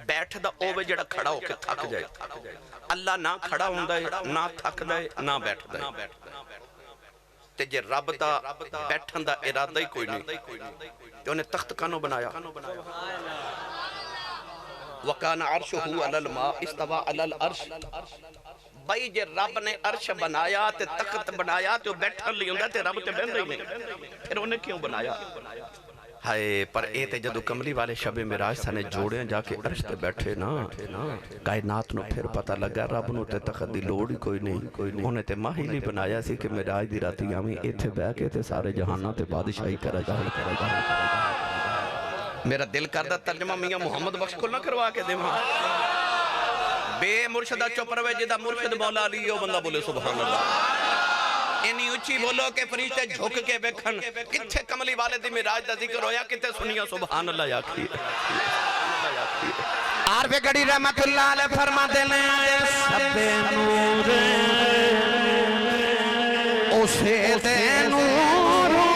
بیٹھ دا اوے جڑا کھڑا ہو کے تھک جائے اللہ نہ کھڑا ہوندا ہے نہ تھکدا ہے نہ بیٹھدا ہے تے جے رب دا بیٹھن دا ارادہ ہی کوئی نہیں تے انہیں تخت کانو بنایا وَقَانَ عَرْشُهُ عَلَى الْمَاءِ اسْتَوَى عَلَى الْعَرْشِ بھائی جے رب نے عرش بنایا تے تخت بنایا تے بیٹھن لی ہوندا تے رب تے بہن رہی نہیں پھر انہیں کیوں بنایا ہائے پر اے تے جدو کملی والے شب معراج سانے جوڑے جا کے عرش تے بیٹھے نا کائنات نو پھر پتہ لگا رب نو تے تخت دی لوڑ ہی کوئی نہیں انہیں تے ماہی نہیں بنایا سی کہ معراج دی راتی آویں ایتھے بیٹھ کے تے سارے جہاناں تے بادشاہی کرا جا میرا دل کردہ ترجمہ میاں محمد بخش کو نہ کروا کے دے بے مرشدہ چپ روے جدہ مرشد مولا علی ہو بندہ بولے سبحان اللہ اینی اچھی بولو کہ فرشتے جھک کے بیکھن کتھے کملی والے دی معراج دا ذکر ہویا کتھے سنیا سبحان اللہ یا کھی عارف گڑی رحمت اللہ علیہ فرما دینے سب نور اسے دے نور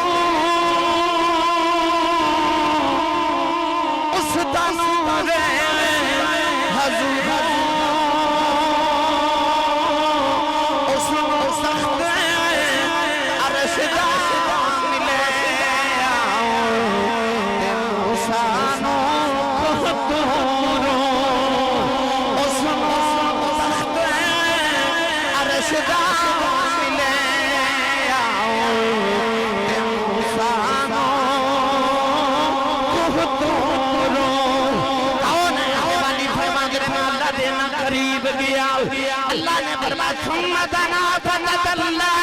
اللہ نے فرمایا ثم دنا فتدلى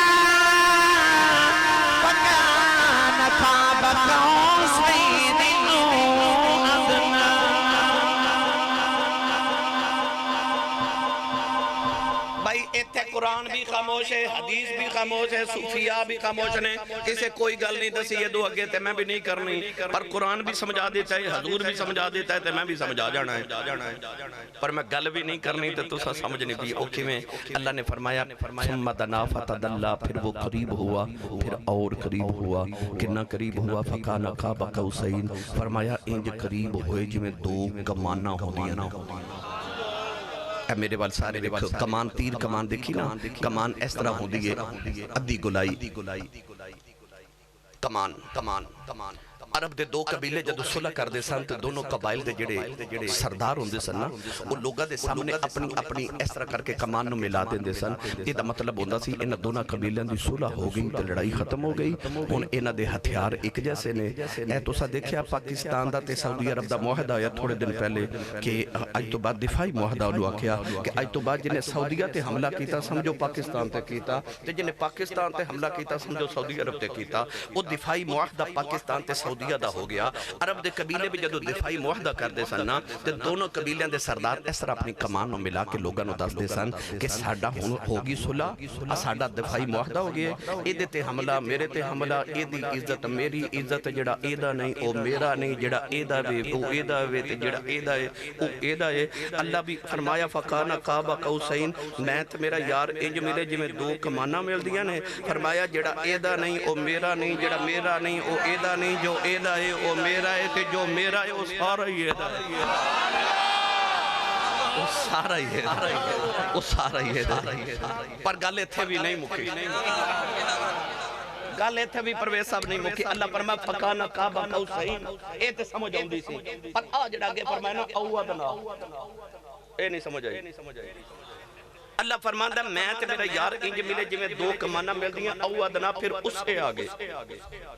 فكان قاب قوسين أو أدنى بھائی اتھے قرآن بھی خاموش ہے، حدیث بھی خاموش ہے، صوفیاء بھی خاموش نے، کسے کوئی گل نہیں دسی یہ دو اگے تے میں بھی نہیں کرنی، پر قرآن بھی سمجھا دیتا ہے، حضور بھی سمجھا دیتا ہے تے میں بھی سمجھا جانا ہے، پر میں گل بھی نہیں کرنی تے تسا سمجھ نہیں بھی اوکے میں اللہ نے فرمایا ثم دنا فتدلى پھر وہ قریب ہوا، پھر اور قریب ہوا، کتنا قریب ہوا فکان قاب قوسین فرمایا انج قریب ہوئے جویں دو کماناں ہوندیاں نا۔ اے میرے وال سارے دیکھو کمان تیر کمان دیکھی نا، کمان اس طرح ہوں دیئے ادھی گلائی کمان عرب دے دو قبیلے جدو صلح کر دے سن تو دونوں قبائل دے جڑے سردار ہوں دے سن نا وہ لوگاں دے سامنے اپنی اس طرح کر کے کمان نو ملا دیں دے سن۔ یہ دا مطلب ہوندہ سی انہ دونوں قبیلیاں دی صلح ہو گئی تو لڑائی ختم ہو گئی، ان انہ دے ہتھیار ایک جیسے نے۔ اے تو سا دیکھیا پاکستان دا تے سعودی عرب دا معاہدہ آیا تھوڑے دن پہلے کہ آج تو بعد دفاعی معاہدہ لوا کیا کہ آج تو بعد جنہیں سعودیہ تے حملہ کیتا سمجھو پاکستان تے کیتا، تے جنہیں پاکستان تے حملہ کیتا سمجھو سعودی عرب تے کیتا، وہ دفاعی معاہدہ پاکستان تے سعودیہ دا ہو گیا۔ عرب دے قبیلے بھی جدو دفاعی معاہدہ کر دے سن نا تے دونوں قبیلیاں دے سردار اس طرح اپنی کمان نو ملا کے لوگاں نو دس دے سن کہ ساڈا ہوگی صلح، ساڈا دفاعی معاہدہ ہو گیا، اے دے تے حملہ میرے تے حملہ، اے دی عزت میری عزت، جڑا اے دا نہیں او میرا نہیں، جڑا اے دا وے او اے دا وے تے جڑا اے دا ہے او اے دا ہے۔ اللہ بھی فرمایا فکان قاب قوسین میں تے میرا یار انج ملے جویں دو کماناں مل دیاں نے، فرمایا جڑا اے دا نہیں او میرا نہیں، جڑا میرا نہیں او اے دا نہیں، جو اے دا ہے او میرا ہے تے جو میرا ہے وہ سارا ہی ہے، وہ سارا ہی ہے، وہ سارا ہی ہے۔ پر گل ایتھے بھی نہیں مکی، گل ایتھے بھی پرویز صاحب نہیں مکی۔ اللہ فرمایا فکان قاب قوسین اے تے سمجھ آؤندی سی، پر آ جڑا اگے فرمایا نا او ادنا اے نہیں سمجھ آئی۔ اللہ فرماندا میں تے میرا یار انج ملے جویں دو کماناں مل دیاں او ادنا، پھر اس سے آگے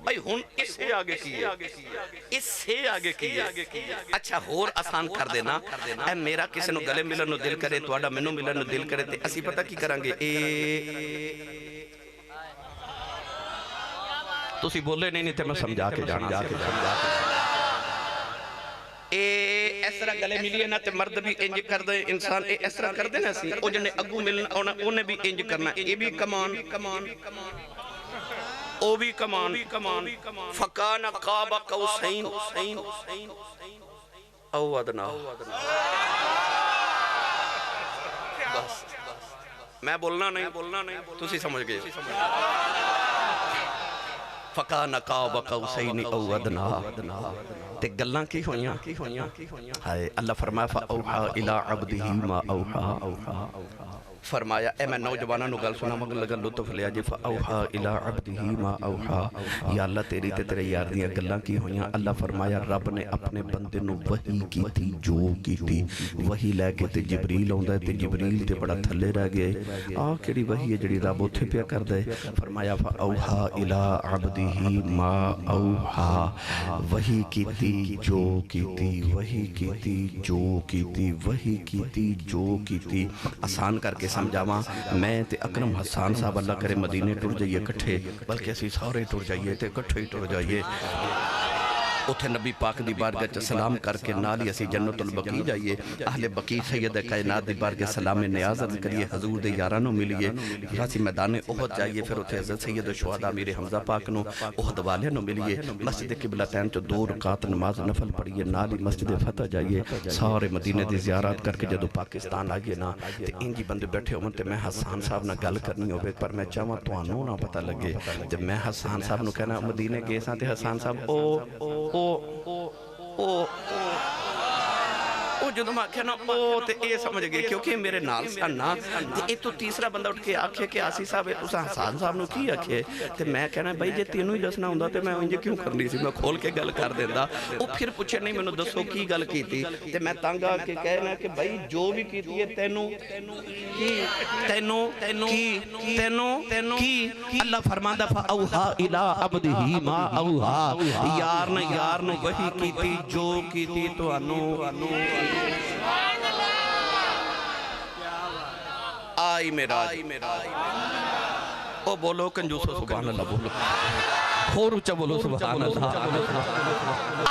بھائی ہن اس سے آگے کی ہے، اس سے آگے کی ہے۔ اچھا ہور آسان کر دینا، اے میرا کسی نو گلے ملن نو دل کرے، تواڈا مینوں ملن نو دل کرے تے اسی پتہ کی کران گے، تسی بولے نہیں تے میں سمجھا کے جانا۔ اس طرح گلے ملیے نا تے مرد بھی انج کر دے، انسان اس طرح کر دے نا سی، او جنے اگو ملن آنا انہیں بھی انج کرنا، اے بھی کمان او بھی کمان فکان قاب قوسین او ادنا۔ بس میں بولنا نہیں تسی سمجھ گئے۔ فکان قاب قوسین او ادنا تے گلاں کی ہویاں ہائے اللہ فرمایا فاوحا الی عبدہ ما اوحا فرمایا اے میں نوجوانوں نو گل سنا مگر لگا لطف لیا جی فاوحا الی عبدہ ما اوحا یا اللہ تیری تے تیرے یار دیاں گلاں کی ہویاں۔ اللہ فرمایا رب نے اپنے بندے نو وحی کی تھی جو کی تھی، وحی لے کے تے جبریل آوندا ہے تے جبریل تے بڑا تھلے رہ گئے، آ کیڑی وحی ہے جڑی رب اوتھے پیا کردا ہے۔ فرمایا فاوحا الی عبدہ ما اوحا وحی کی تھی جو کی تھی، وحی کی تھی جو کی تھی، وحی کی تھی جو کی تھی۔ آسان کر کے سمجھاواں میں تے اکرم حسان صاحب اللہ کرے مدینے ٹر جائیے کٹھے، بلکہ اسی سارے ٹر جائیے تے کٹھے ہی ٹر جائیے، اتھے نبی پاک دی بارگاہ چ سلام کر کے نالی اسی جنت البقیع جائیے، اہل بقیع سید کائنات دی بارگاہ سلام نیاز عرض کریے، حضور دے یارانوں ملیے، راسی میدان احد جائیے، پھر اتھے حضرت سید الشہداء امیر حمزہ پاک نو احد والے نو ملیے، مسجد قبلتین چ 2 رکعت نماز نفل پڑھیے، نالی مسجد فتح جائیے، سارے مدینے دی زیارت کر کے جدو پاکستان آئیے نا تے انجی بندے بیٹھے ہوں تے میں حسان صاحب نہ گل کرنی ہوئے، پر میں چاہواں تانوں نہ پتہ لگے تے میں حسان صاحب نو کہنا مدینے گئے ساں تے حسان صاحب او ਜਦੋਂ ਮੈਂ ਆਖਿਆ ਨਾ ਉਹ ਤੇ ਇਹ ਸਮਝ ਗਏ ਕਿਉਂਕਿ ਮੇਰੇ ਨਾਲ ਸਨ ਨਾ ਤੇ ਇਹ ਤੋਂ ਤੀਸਰਾ ਬੰਦਾ ਉੱਠ ਕੇ ਆਖਿਆ ਕਿ ਆਸੀ ਸਾਹਿਬ ਇਹ ਤੁਸੀਂ ਹਸਾਨ ਸਾਹਿਬ ਨੂੰ ਕੀ ਆਖਿਆ ਤੇ ਮੈਂ ਕਹਿਣਾ ਬਈ ਜੇ ਤੈਨੂੰ ਹੀ ਦੱਸਣਾ ਹੁੰਦਾ ਤੇ ਮੈਂ ਇੰਜ ਕਿਉਂ ਕਰਨੀ ਸੀ, ਮੈਂ ਖੋਲ ਕੇ ਗੱਲ ਕਰ ਦਿੰਦਾ। ਉਹ ਫਿਰ ਪੁੱਛੇ ਨਹੀਂ ਮੈਨੂੰ ਦੱਸੋ ਕੀ ਗੱਲ ਕੀਤੀ ਤੇ ਮੈਂ ਤੰਗ ਆ ਕੇ ਕਹਿਣਾ ਕਿ ਬਈ ਜੋ ਵੀ ਕੀਤੀ ਹੈ ਤੈਨੂੰ ਕੀ ਅੱਲਾ ਫਰਮਾਂਦਾ ਫਾਉਹਾ ਇਲਾ ਅਬਦਿਹੀ ਮਾ ਔਹਾ, ਯਾਰ ਨੇ ਯਾਰ ਨੂੰ ਵਹੀ ਕੀਤੀ ਜੋ ਕੀਤੀ ਤੁਹਾਨੂੰ ਆਈ ਮੇਰਾ ਉਹ ਬੋਲੋ ਕੰਜੂਸੋ ਸੁਭਾਨ ਅੱਲਾਹ ਬੋਲੋ ਹੋਰ ਉੱਚਾ ਬੋਲੋ ਸੁਭਾਨ ਅੱਲਾਹ।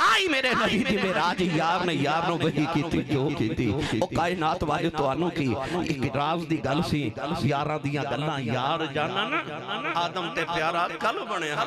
ਆਈ ਮੇਰੇ ਨਬੀ ਦੀ ਮੇਰਾਜ ਯਾਰ ਨੇ ਯਾਰ ਨੂੰ ਵਹੀ ਕੀਤੀ ਜੋ ਕੀਤੀ ਉਹ ਕਾਇਨਾਤ ਵਾਲੇ ਤੁਹਾਨੂੰ ਕੀ ਇੱਕ ਰਾਜ਼ ਦੀ ਗੱਲ ਸੀ ਯਾਰਾਂ ਦੀਆਂ ਗੱਲਾਂ ਯਾਰ ਜਾਣਾ ਨਾ ਆਦਮ ਤੇ ਪਿਆਰਾ ਕੱਲ ਬਣਿਆ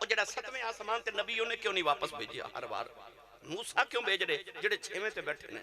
ਉਹ ਜਿਹੜਾ 7ਵੇਂ ਆਸਮਾਨ ਤੇ ਨਬੀ ਉਹਨੇ ਕਿਉਂ ਨਹੀਂ ਵਾਪਸ ਭੇਜਿਆ? ਹਰ ਵਾਰ ਮੂਸਾ ਕਿਉਂ ਭੇਜ ਰਹੇ ਜਿਹੜੇ 6ਵੇਂ ਤੇ ਬੈਠੇ ਨੇ?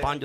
5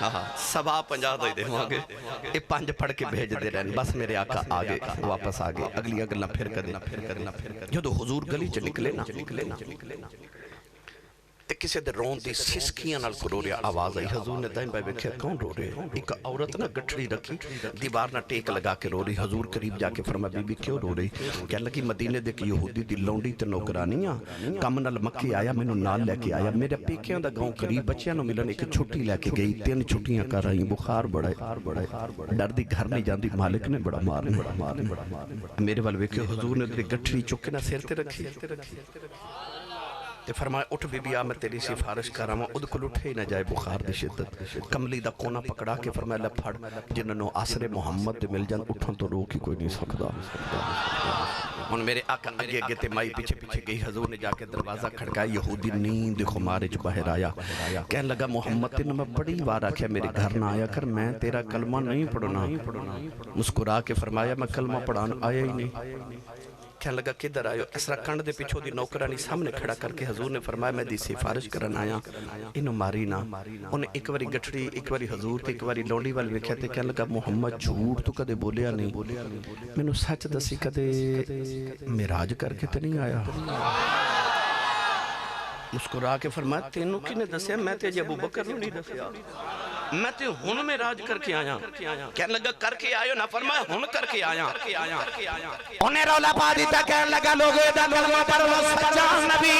ہاں سوا 50 دے دے ہوں گے یہ 5 پڑھ کے بھیج دے رہے ہیں بس میرے آقا آگے واپس آگے اگلی اگلا پھر کدے جو تو حضور گلی چ نکلے نا تے کسے دے رون دی سسکیاں نال کو رو رہا آواز آئی حضور نے دائیں بھائی بیکھیا کون رو رہے ایک عورت نہ گٹھڑی رکھی دیوار نہ ٹیک لگا کے رو رہی حضور قریب جا کے فرمایا بی بی کیوں رو رہی کہنے لگی مدینے دے کہ یہودی دی لونڈی تے نوکرانیاں کم نال مکے آیا میں نو نال لے کے آیا میرے پیکیاں دا گاؤں قریب بچیاں نو ملن ایک چھٹی لے کے گئی 3 چھٹیاں کر رہی بخار بڑھائے ڈر دی گھر نہیں جاندی مالک نے بڑا مارنے میرے وال ویکھے حضور نے دی گٹھڑی چکے نہ سیر تے رکھی تے فرمایا اٹھ بی بی آ میں تیری سفارش کر رہا ہوں ادھ کل اٹھے ہی نہ جائے بخار دی شدت کملی دا کونا پکڑا کے فرمایا لپھڑ جنہوں آسر محمد دے مل جان اٹھن تو روک ہی کوئی نہیں سکتا ان میرے آقا اگے اگے تے مائی پیچھے پیچھے گئی حضور نے جا کے دروازہ کھڑکایا یہودی نیند خمارے جو باہر آیا کہنے لگا محمد تینوں میں بڑی بار آکھیا میرے گھر نہ آیا کر میں تیرا کلمہ نہیں پڑھنا مسکرا کے فرمایا میں کلمہ پڑھان آیا ہی نہیں کہنے لگا کدھر آئے اسرا کنڈ دے پیچھو دی نوکرانی سامنے کھڑا کر کے حضور نے فرمایا میں دی سفارش کرن آیا انہوں ماری نہ انہیں ایک واری گٹھڑی ایک واری حضور تے ایک واری لونڈی وال ویکھیا تے کہنے لگا محمد جھوٹ تو کدے بولیا نہیں میں نو سچ دسی کدے معراج کر کے تے نہیں آیا مسکرا کے فرمایا تینوں کی نے دسیا میں تے ابو بکر نو نہیں دسیا میں تے ہن میں راج کر کے آیا کہنے لگا کر کے آئے نہ فرمایا ہن کر کے آیا انہیں رولا پا دیتا کہنے لگا لوگوں دا کلمہ پر وہ سچا نبی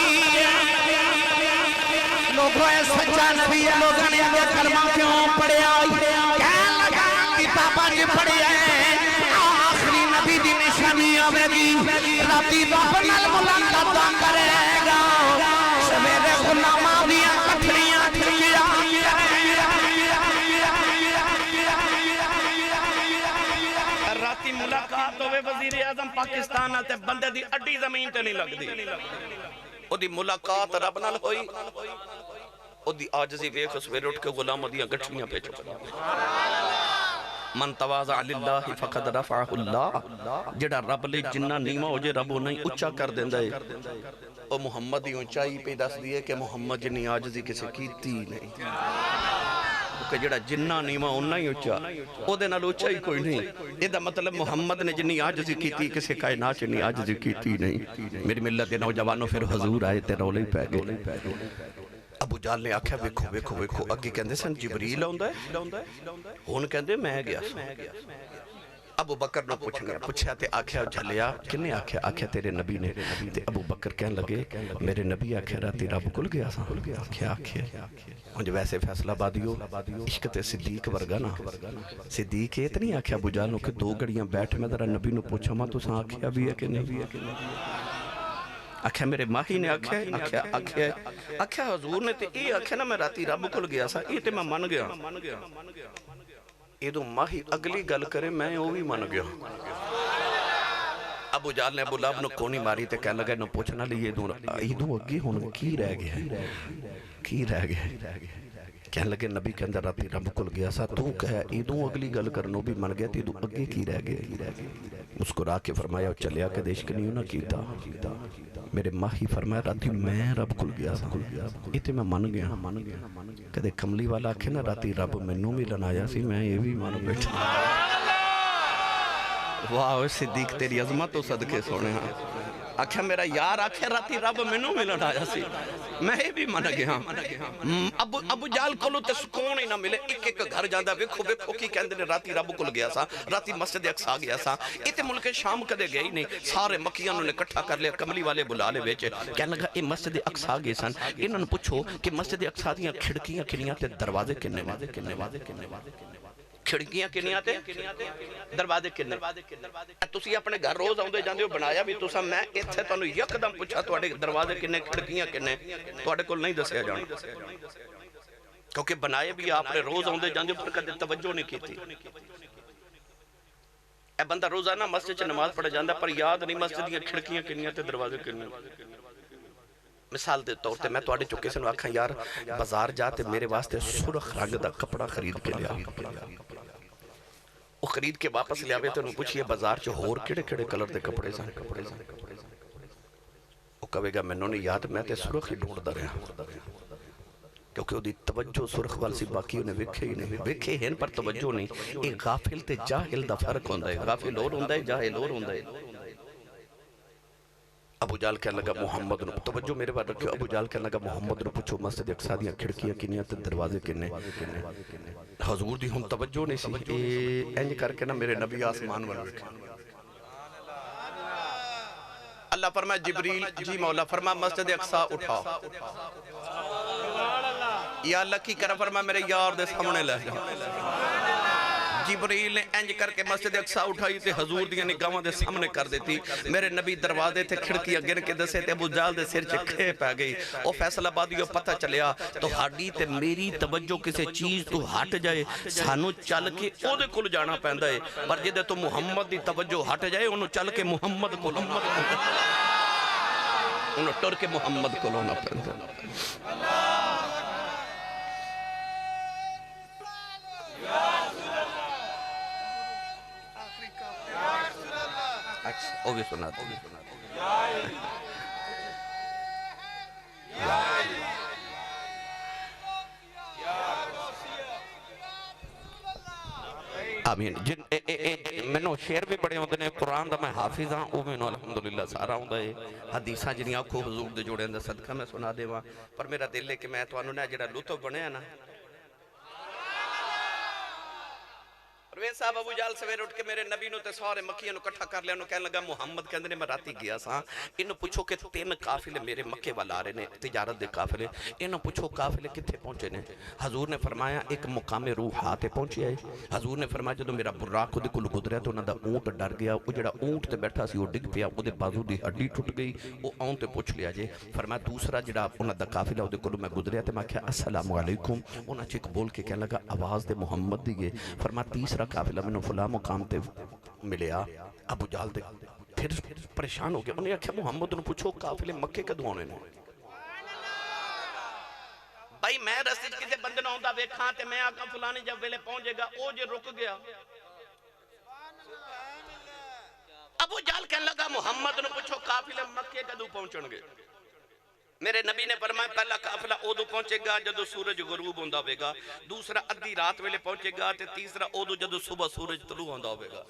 لوگوں اے سچا نبی ہے لوگوں نے یہ کلمہ کیوں پڑھیا کہنے لگا کتاباں جی پڑھیا آخری نبی دی نشانی آوے گی راتی رب نال ملاقات کرے گا سویرے غلاماں دیاں کٹھڑیاں ٹھکیاں راتی ملاقات ہوئے وزیر اعظم پاکستان آتے بندے دی اڈی زمین تے نہیں لگ دی او دی ملاقات رب نال ہوئی او دی آجزی ویکھ سویرے اٹھ کے غلام دیاں گٹھڑیاں پہ چکا من تواضع للہ فقد رفعہ اللہ جڑا رب لے جنہ نیمہ ہو جے رب انہیں اچھا کر دیندہ ہے او محمد ہی اونچائی پہ دس دیئے کہ محمد جنی آجزی کسے کیتی نہیں کہ جڑا جنہ نیمہ انہ ہی اچھا او دے نال اچھا ہی کوئی نہیں یہ دا مطلب محمد نے جنی آجزی کیتی کسے کائنات جنی آجزی کیتی نہیں میری ملت نوجوانوں پھر حضور آئے تے رولے پہ گئے ابو جال نے آکھیا ویکھو اگے کہندے سن جبریل آوندا ہے ہن کہندے میں گیا ابو بکر نو پوچھیا تے آکھیا جھلیا کنے آکھیا تیرے نبی نے تے ابو بکر کہن لگے میرے نبی آکھیا راتی رب کل گیا سا آکھیا انج ویسے فیصلہ بادیو عشق تے صدیق ورگا نا صدیق اتنی آکھیا ابو جال نو کہ 2 گھڑیاں بیٹھ میں ذرا نبی نو پوچھا ماں تساں آکھیا بھی ہے کہ نہیں آکھیا میرے ماہی نے آکھیا حضور نے تے ای آکھیا نا میں راتی رب کل گیا سا ای تے میں من گیا ایدو ماہی اگلی گل کرے میں او بھی من گیا ابو جال نے ابو لہب نو کونی ماری تے کہنے لگا نو پوچھنا لی ایدو اگی ہون کی رہ گیا کہنے لگے نبی کے اندر راتی رب کل گیا سا تو کہا ایدو اگلی گل کرنو بھی من گیا تے ایدو اگے کی رہ گیا مسکرا کے فرمایا چلیا کہ دیشک نہیں ہونا کیتا میرے ماہی فرمایا راتی میں رب کل گیا سا ایتے میں من گیا کدے کملی والا آکھے نا راتی رب منو ملن آیا سی میں یہ بھی من بیٹھا واہ صدیق تیری عظمت تو صدقے سونے ہاں آکھیا میرا یار آکھیا راتی رب منو ملن آیا سی میں یہ بھی من گیا ابو جال کولو تے سکون ہی نہ ملے ایک گھر جاندہ ویکھو کی کہندے نے راتی رب کل گیا سا راتی مسجد اقصا گیا سا ایتے ملک شام کدے گئی نہیں سارے مکیانوں نے کٹھا کر لیا کملی والے بلا لے ویچے کہنے لگا اے مسجد اقصا گئے سن انہوں نے پوچھو کہ مسجد اقصا دیاں کھڑکیاں کنیاں تے دروازے کنے کھڑکیاں کنیاں تے دروازے کنے تسی اپنے گھر روز آؤندے جاندے ہو بنایا بھی تسا میں ایتھے تانوں یکدم پوچھا تواڈے دروازے کنے کھڑکیاں کنے تواڈے کول نہیں دسیا جانا کیونکہ بنائے بھی آپ نے روز آؤندے جاندے ہو پر کدے توجہ نہیں کیتی اے بندہ روزانہ مسجد چ نماز پڑھ جاندا پر یاد نہیں مسجد دیاں کھڑکیاں کنیاں تے دروازے کنے مثال دے طور تے میں تواڈے چوں کسے نوں آکھاں یار بازار جا تے میرے واسطے سرخ رنگ دا کپڑا خرید کے لیا وہ خرید کے واپس لے آوے تے انہوں پوچھئے بازار چ ہور کیڑے کیڑے کلر دے کپڑے سن وہ کہے گا میں نے یاد میں تے سرخ ہی ڈھونڈدا رہا کیونکہ وہ دی توجہ سرخ وال سی باقی انہیں وکھے ہی نہیں وکھے ہیں پر توجہ نہیں. ایک غافل تے جاہل دا فرق ہوندہ ہے. غافل اور ہوندہ ہے جاہل اور ہوندہ ہے. ابو جال کہنے لگا محمد نو توجہ میرے بات رکھو. ابو جال کہنے لگا محمد نو پوچھو مسجد اقصی دیاں کھڑکیاں کنیاں تے دروازے کنے. حضور دی ہم توجہ نہیں سی. اینج کر کے نا میرے نبی آسمان ول ویکھے. اللہ فرمایا جبریل جی مولا فرمایا مسجد اقصی اٹھا. یا اللہ کی کرا فرمایا میرے یار دے سامنے لے جا. جبریل نے انج کر کے مسجد اقصی اٹھائی تے حضور دیاں نگاہاں دے سامنے کر دیتی. میرے نبی دروازے تے کھڑکیاں گن کے دسے تے ابو جال دے سر چکھے پہ گئی. او فیصل آبادیوں پتہ چلیا تو ہاڈی تے میری توجہ کسے چیز تو ہٹ جائے سانو چل کے او دے کل جانا پیندا ہے. پر جدے تو محمد دی توجہ ہٹ جائے انہوں چل کے محمد کل انہوں ٹر کے محمد کو لونا پیندا. وہ بھی سنا دو. آمین. میں نو شعر بھی بڑے ہوندے نے قرآن دا میں حافظ ہاں وہ میں نو الحمدللہ سارا ہوندہ ہے. حدیثاں جنیاں کو حضور دے جوڑے اندر صدقہ میں سنا دے وہاں. پر میرا دل ہے کہ میں تو انہوں نے جڑا لطف بنے ہیں نا. پرویز صاحب ابو جال سویر اٹھ کے میرے نبی نو تے سارے مکیاں نو کٹھا کر لیا. انہوں کہنے لگا محمد کے اندر میں راتی گیا ساں. انہوں پوچھو کہ 3 قافلے میرے مکے والا آ رہے نے تجارت دے قافلے. انہوں پوچھو قافلے کتھے پہنچے نے. حضور نے فرمایا ایک مقام روح ہاتھے پہنچے آئے. حضور نے فرمایا جدو میرا براق خود کو گزریا تو انہوں دا اونٹ ڈر گیا. وہ جڑا اونٹ تے بیٹھا سی وہ ڈگ پیا. وہ دے بازو دی ہڈی ٹوٹ گئی. وہ اون تے پوچھ لیا جے. فرمایا دوسرا جڑا انہوں دا قافلہ وہ دے کلو میں گزریا تے میں کہا السلام علیکم. انہوں چک بول کے کہنے لگا آواز دے محمد دی گئے. فرمایا تیسرا قافلہ میں فلاں مقام تے ملیا. ابو جال دے پھر پریشان ہو گیا. انہیں کہا محمد نے پوچھو قافلے مکے کدوں آنے نے. بھائی میں رستے کسے بندے نہ ہوندہ ویکھاں تے میں آقا فلانے جب ویلے پہنچے گا او جے رک گیا. ابو جال کہنے لگا محمد نے پوچھو قافلے مکے کدوں پہنچن گے. میرے نبی نے فرمایا پہلا قافلہ اودو پہنچے گا جدو سورج غروب ہوندہ ہوئے گا. دوسرا ادھی رات ویلے پہنچے گا تے تیسرا اودو جدو صبح سورج طلوع ہوندہ ہوئے گا.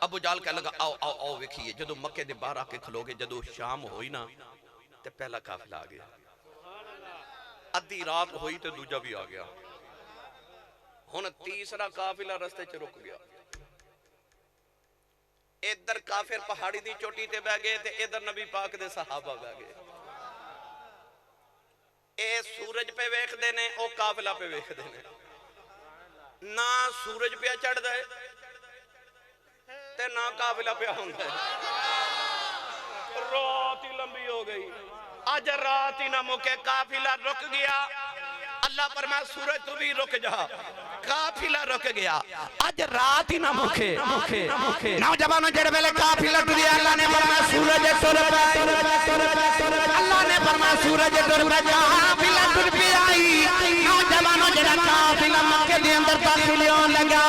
ابو جال کہنے لگا آؤ آؤ آؤ ویکھیے. جدو مکے دے باہر آکے کھلو گے جدو شام ہوئی نا تے پہلا قافلہ آ گیا. ادھی رات ہوئی تے دوجہ بھی آ گیا. ہن تیسرا قافلہ رستے چ رک گیا. ادھر کافر پہاڑی دی چوٹی تے بہ گئے تے ادھر نبی پاک دے صحابہ بہ گئے. اے سورج پہ ویکھ دینے او قافلہ پہ ویکھ دینے. نہ سورج پہ چڑھ دے تے نہ قافلہ پہ ہوندہ ہے. رات ہی لمبی ہو گئی. آج رات ہی نہ مکے قافلہ رک گیا. اللہ فرمایا سورج تو بھی رک جا. قافلہ رک گیا. آج رات ہی نہ مکھے نوجوانوں جڑے ویلے قافلہ ٹر گیا. اللہ نے فرمایا سورج ٹر پیا. اللہ نے فرمایا سورج ٹر پیا. قافلہ ٹر پیا. نوجوانوں جڑا قافلہ مکے دے اندر داخل ہون لگا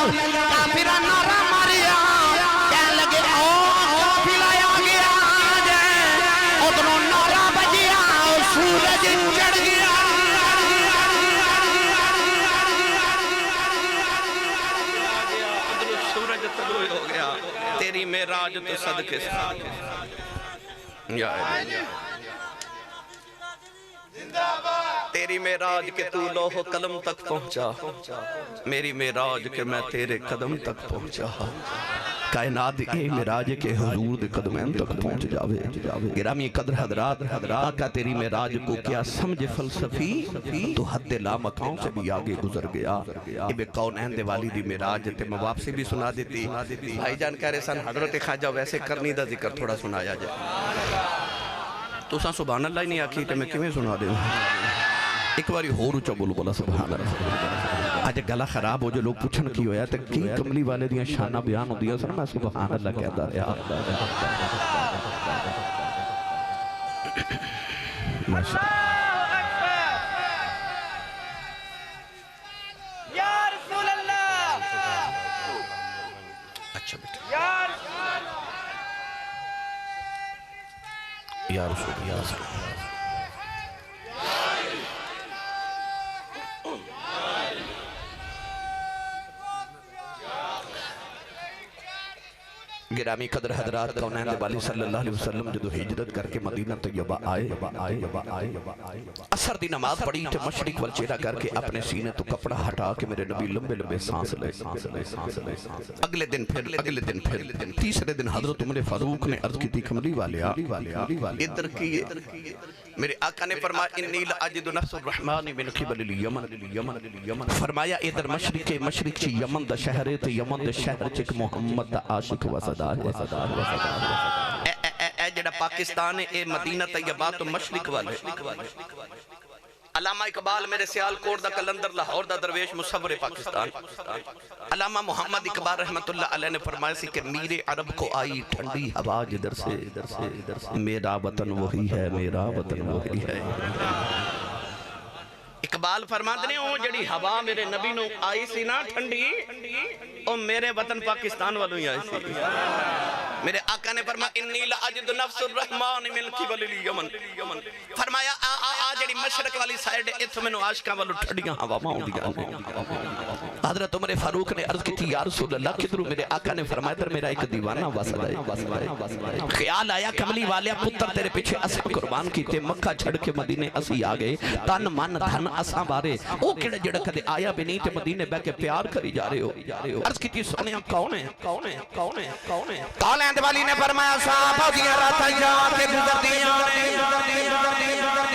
کافرہ نعرہ ماریا کہنے لگے او قافلہ آ گیا. ادھروں نعرہ بجیا سورج چڑھ گیا. تیری معراج تو صدقے سے یا تیری معراج کہ تو لوح و قلم تک پہنچا. میری معراج کہ میں تیرے قدم تک پہنچا. کائنات اے معراج کہ حضور دے قدمین تک پہنچ جاوے. گرامی قدر حضرات آقا تیری معراج کو کیا سمجھ فلسفی تو حد لا مکان سے بھی آگے گزر گیا. ابے کونین دے والی دی معراج تے میں واپسی بھی سنا دیتی. بھائی جان کہہ رہے سن حضرت خواجہ ویسے کرنی دا ذکر تھوڑا سنایا جائے. تو ساں سبحان اللہ ہی نہیں آکھی تے میں کیویں سنا دے. ایک باری ہو روچا بولو بولا سبحان اللہ. آج گلہ خراب ہو جو لوگ پوچھن کی ہویا تے کی کملی والے دیاں شانہ بیان ہو دیا سن میں سبحان اللہ کہتا رہا. یا رسول اللہ. اچھا بیٹا یا رسول اللہ گرامی قدر حضرات کونین والی صلی اللہ علیہ وسلم جدو ہجرت کر کے مدینہ طیبہ آئے اثر دی نماز پڑھی تے مشرق والچیرہ کر کے اپنے سینے تو کپڑا ہٹا کے میرے نبی لمبے لمبے سانس لے اگلے دن پھر تیسرے دن حضرت عمر فاروق نے عرض کی تھی کملی والیا ادھر کیے میرے آقا نے فرمایا انی لاجد نفس الرحمن من قبل الیمن فرمایا ادھر مشرق چی یمن دا شہر تے یمن دا شہر چک محمد دا عاشق وزدہ ہے اے جڑا پاکستان ہے اے مدینہ طیبہ تو مشرق والے علامہ اقبال میرے سیال کوٹ دا کلندر لاہور دا درویش مصور پاکستان علامہ محمد اقبال رحمت اللہ علیہ نے فرمایا سی کہ میرے عرب کو آئی ٹھنڈی ہوا جدھر سے میرا وطن وہی ہے میرا وطن وہی ہے اقبال فرماتے نے او جڑی ہوا میرے نبی نو آئی سی نا ٹھنڈی او میرے وطن پاکستان والوں ہی آئی سی میرے آقا نے فرمایا انی لاجد نفس الرحمن من قبل الیمن فرمایا آ جڑی مشرق والی سائیڈ ایتھوں مینوں عاشقاں والوں ٹھڈیاں ہواواں ہوندیاں نے حضرت عمر فاروق نے عرض کی تھی یا رسول اللہ کدھروں میرے آقا نے فرمایا در میرا ایک دیوانہ واسطہ ہے خیال آیا کملی والیا پتر تیرے پیچھے اساں قربان کیتے مکہ چھڑ کے مدینے اسی آ گئے تن من دھن اساں بارے او کیڑا جڑا کدے آیا بھی نہیں تے مدینے بیٹھ کے پیار کری جا رہے ہو عرض کی تھی سونیا کون ہے کالند والی نے فرمایا صاحب دیاں راتاں جا کے گزردیاں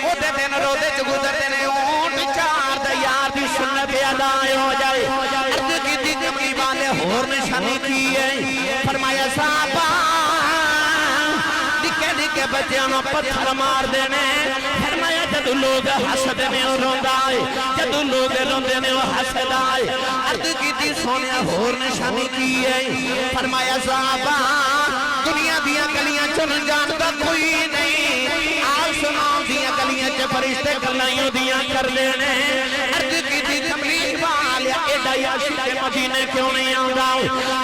او دے دن روزے چ گزردے نے اونٹ چار دا یار دی سنت ادا ہو جائے عرض کی تھی کملی والے ہور نشانی کی ہے فرمایا صاحب کے بچیاں نو پتھر مار دینے فرمایا جدو لوگ حسد میں روندا ہے جدو لوگ روندے نے حسد آئے عرض کی تھی سونیا ہور نشانی کی ہے فرمایا صحابہ دنیا دیاں گلیاں چن جاندا کوئی نہیں آسمان دیاں گلیاں چ فرشتے گلائیوں دیاں کر دینے عرض کی تھی کملی والیا ایڈا عاشق مدینے کیوں نہیں آندا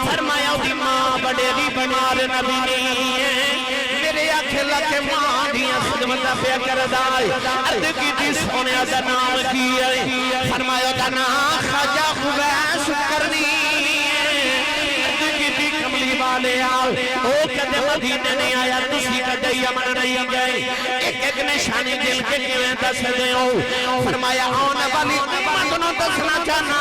فرمایا دی ماں بڑے دی بیمار نبی نہیں ہے کھلا کے ماں دیاں خدمتہ پہ کردائی عرض کی تھی سونیا دا نام کی ہے فرمایا دا نام خواجہ خویش کرنی عرض کی تھی کملی والے آؤ او کدے مدینے نہیں آیا تسی کدے یمن نہیں گئے ایک نشانی دل کے کیویں دس دے ہو فرمایا آنے والی مدنوں دسنا چاہنا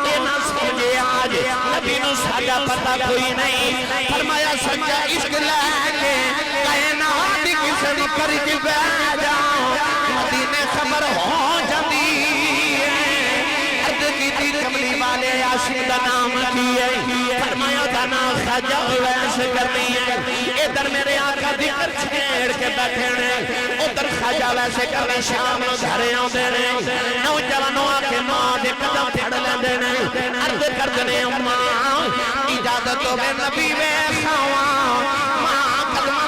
اے نہ سمجھے آج نبی نو ساجا پتہ کوئی نہیں فرمایا سچا عشق لے کے کائنات کسے دی کر کے بیٹھ جاؤ مدینے خبر ہو جاتی ہے عرض کی تھی کملی والے عاشق دا نام کی ہے فرمایا دا نام خواجہ خویش کرنی ہے ادھر میرے آقا ذکر چھیڑ کے بیٹھے نے ادھر خواجہ ویسے کرنے شام نو گھرے آندے نے نوجوانوں آ کے ماں دے قدم پھڑ لیندے نے عرض کردے نے اماں اجازت ہو بے نبی وے خواں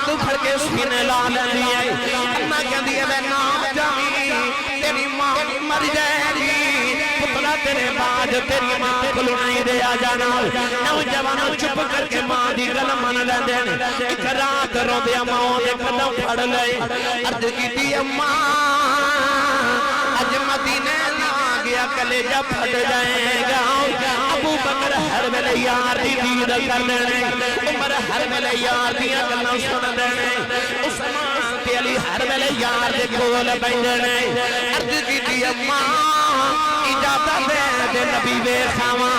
تو پھڑ کے سینے لا لیندی ہے اماں کہندی ہے میں نہ جاویں تیری ماں مر جائے گی پتلا تیرے بعد تیری ماں کولوں نہیں رہیا جانا نوجوانوں چپ کر کے ماں دی گل من لیندے نے ایک رات روندے ماں دے قدم پھڑ لئے عرض کیتی اماں اج مدینے نہ گیا کلیجہ پھٹ جائے گا ابو بکر ہر ویلے یار دی دید کر دینے عمر ہر ویلے یار دیاں گلاں سن دینے عثمان تے علی ہر ویلے یار دے کول بیٹھنے عرض کیتی اماں اجازت دے نبی ویکھاواں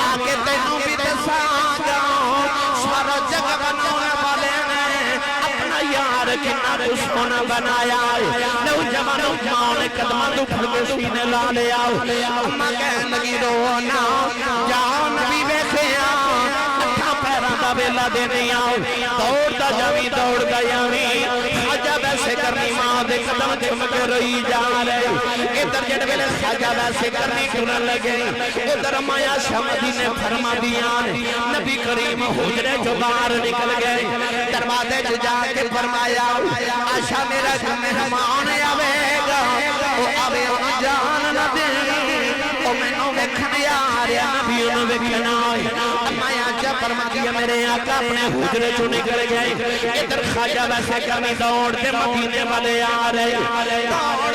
آ کے تینوں بھی دساں گا سارا جگ بنانے والے نے اپنا یار کنا کو سونا بنایا نوجوانوں ماں نے قدماں تو پھڑ کے سینے لا لیا اماں کہن لگی رونا جاؤ نبی ویکھیا اٹھاں پیراں دا ویلا دے نہیں آؤ دوڑدا جاویں دوڑ گیاویں خواجہ ویسے کرنی ماں دے قدم چم کے روئی جا رہے ادھر جڑ ویلے خواجہ ویسے کرنی ٹرن لگے ادھر مایا شمدی نے فرما دیا نبی کریم حجرے جو باہر نکل گئے دروازے جو جا کے فرمایا آشا میرا جو مہمان آوے گا وہ آوے جان نہ دے او میں نو ویکھن یاریا نبی نو ویکھنا مایا جا فرما دیا میرے آقا اپنے حجرے چوں نکل گئے ادھر خواجہ ویسے کرنی دوڑ کے مدینے والے آ رہے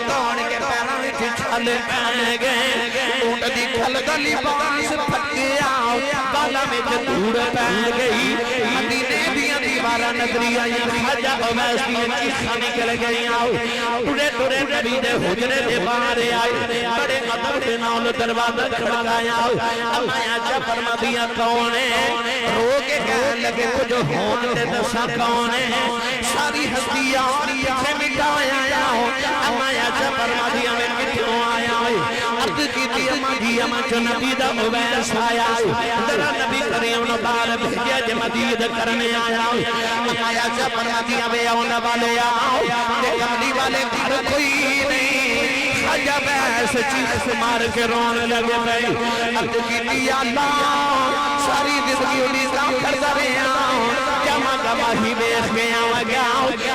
دوڑ کے پیراں وچ چھل پے گئے اونٹ دی کھل دا لباس پھٹ گیا بالاں وچ دھوڑ پے گئی دیوارہ نظری آئی خواجہ عویس دی چیخاں نکل گئی ٹوڑے ٹوڑے نبی دے حجرے دے باہر آئے بڑے ادب دے نال دروازہ کھڑکایا اما عائشہ فرما دیا کون ہے رو کے کہنے لگے کچھ ہون تے دسا کون ہے ساری ہستیاں پیچھے مٹایا اما عائشہ فرما دیا میں کتوں آیا عرض کی تھی اما جی اما جو نبی دا عویس آیا ذرا نبی کریم نو بار بھیجیا جو مدید کرنے آیا اما عائشہ فرما دیا بے آنے والے آؤ کہ کملی والے گھر کوئی نہیں عجب ایسے چیز مار کے رون لگے گئی عرض کی تھی اللہ ساری زندگی انہی کام کرتا رہے جمع گواہی بیخ گیا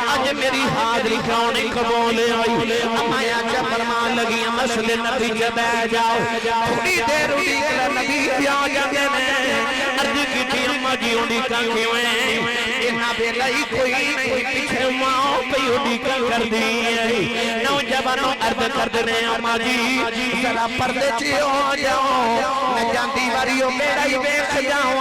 آج میری حاضری کونی قبول ہوئی اما عائشہ فرمان لگی مسئلے نبی جب بہ جاؤ تھوڑی دیر اڑی کر نبی کیا جاتے ہیں عرض کی تھی اما جی اڑی کا کیوں ہیں انہا بے لئی کوئی نہیں پیچھے ماں پہ اڑی کا کر دی نوجوانوں عرض کر دینے اما جی ذرا پردے چی ہو جاؤ میں جانتی واریوں میرا ہی بیخ جاؤں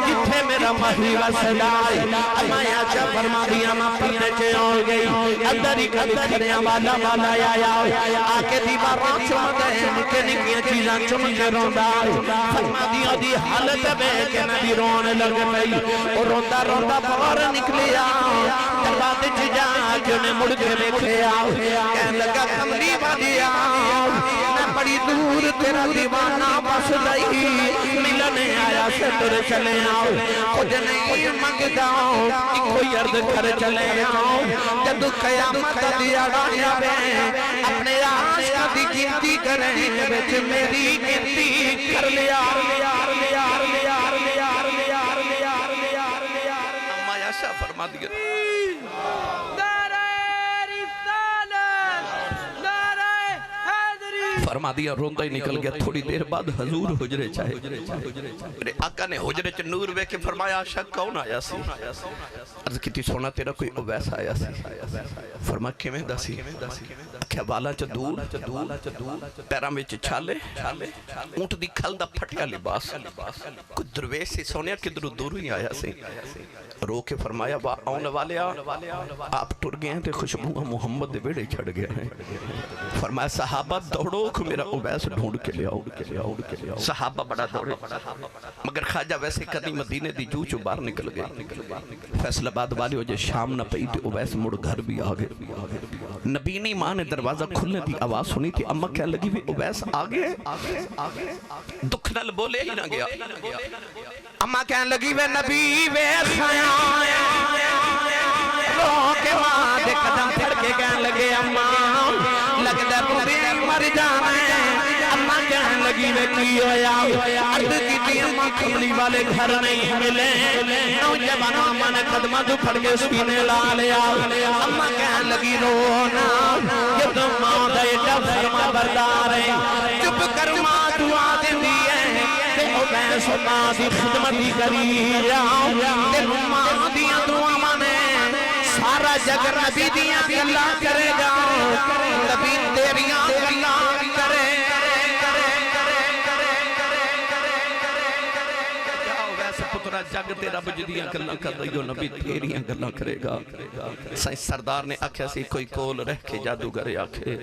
جتھے میرا مہی وسلائی اما عائشہ فرما دیا ماں پردے چی ہو گئی اندر ہی کبھی کھڑے والا والا آیا آکے دیواراں چم گئے نکے نکیاں چیزاں چم کے روندہ فرما دیا دی حالت بے کہ نبی رونے لگ گئی اور روندہ روندہ باہر نکلیا دروازے چ جا کے انہیں مڑ کے دیکھیا کہنے لگا کملی والی میں بڑی دور تیرا دیوانہ بس لئی ملنے آیا سے تر چلے آؤ خود نہیں منگتا کوئی عرض کر چلے آؤ جب قیامت دیا رایا بے اپنے عاشقہ دی گنتی کریں بچ میری گنتی کر لیا اما عائشہ فرما دیا فرما دیا روندہ ہی نکل گیا تھوڑی دیر بعد حضور حجرے چاہے میرے آقا نے حجرے چاہ نور بے کے فرمایا عائشہ کون آیا سی عرض کی تھی سونا تیرا کوئی عویس آیا سی فرما کیویں دا سی کیا بالا چا دور پیرا میں چھالے اونٹ دی کھل دا پھٹیا لباس کوئی درویش سی سونیا کدھر دور ہی آیا سی رو کے فرمایا آنے والے آپ ٹر گئے ہیں تے خوشبو محمد دے بیڑے چھڑ گئے ہیں فرمایا صحابہ دوڑو کہ میرا عویس ڈھونڈ کے لے آؤ صحابہ بڑا دوڑے مگر خواجہ ویسے کرنی مدینے دی جو چو باہر نکل گئے فیصل آباد والی ہو جائے شام نہ پئی تے عویس مڑ گھر بھی آگے نبینی ماں نے دروازہ کھلنے دی آواز سنی تھی اماں کہنے لگی بھی عویس آگے دکھ نل بولے ہی نہ گیا اماں کہنے لگی وے نبی وے خیاں رو کے ماں دے قدم پھڑ کے کہنے لگے اماں لگتا پوری مر جانے اماں کہنے لگی وے کی ہویا عرض کی تھی اماں کملی والے گھر نہیں ملے نوجوانوں اماں نے قدمہ دو پھڑ کے سینے لا لیا اماں کہنے لگی رونا یہ تو ماں دے جب فرما بردار ہے چپ کر ماں دعا دیں دیئے عویس ماں دی خدمتی کری جاؤں تے ماں دیاں دعا مانے سارا جگ نبی دیاں گلاں کرے گا نبی تیریاں گلاں کرے پترہ جگ تیرا بجدیاں گلاں کر رہی ہو نبی تیریاں گلاں کرے گا سائنس سردار نے آکھیا سی کوئی کول رہ کے جادوگر آکھے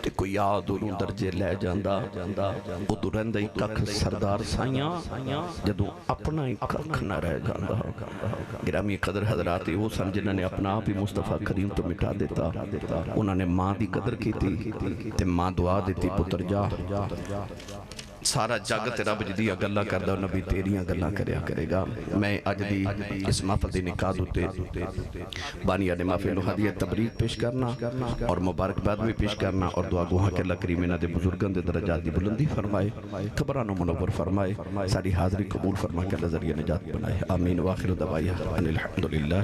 تے کوئی یاد انہوں درجے لے جاندہ ادھو رہندہ ہی ککھ سردار سائیاں جدو اپنا ہی ککھ نہ رہ جاندہ گرامی قدر حضرات وہ سن جنہوں نے اپنا آپ ہی مصطفیٰ کریم تو مٹا دیتا انہوں نے ماں دی قدر کی تھی تے ماں دعا دیتی پتر جا سارا جگ تیرا بجدیاں گلہ کردہ نبی تیریاں گلہ کرے گا میں آج دی اس محفل دی نکاح دوتے بانی آنے محفل ہدیہ تبریک پیش کرنا اور مبارک بعد بھی پیش کرنا اور دعا گوہاں کے اللہ کریمینہ دے بزرگان دے درجات دی بلندی فرمائے قبران و منور فرمائے ساری حاضری قبول فرما کے اللہ ذریعہ نجات بنائے آمین واخر دعوائیہ الحمدللہ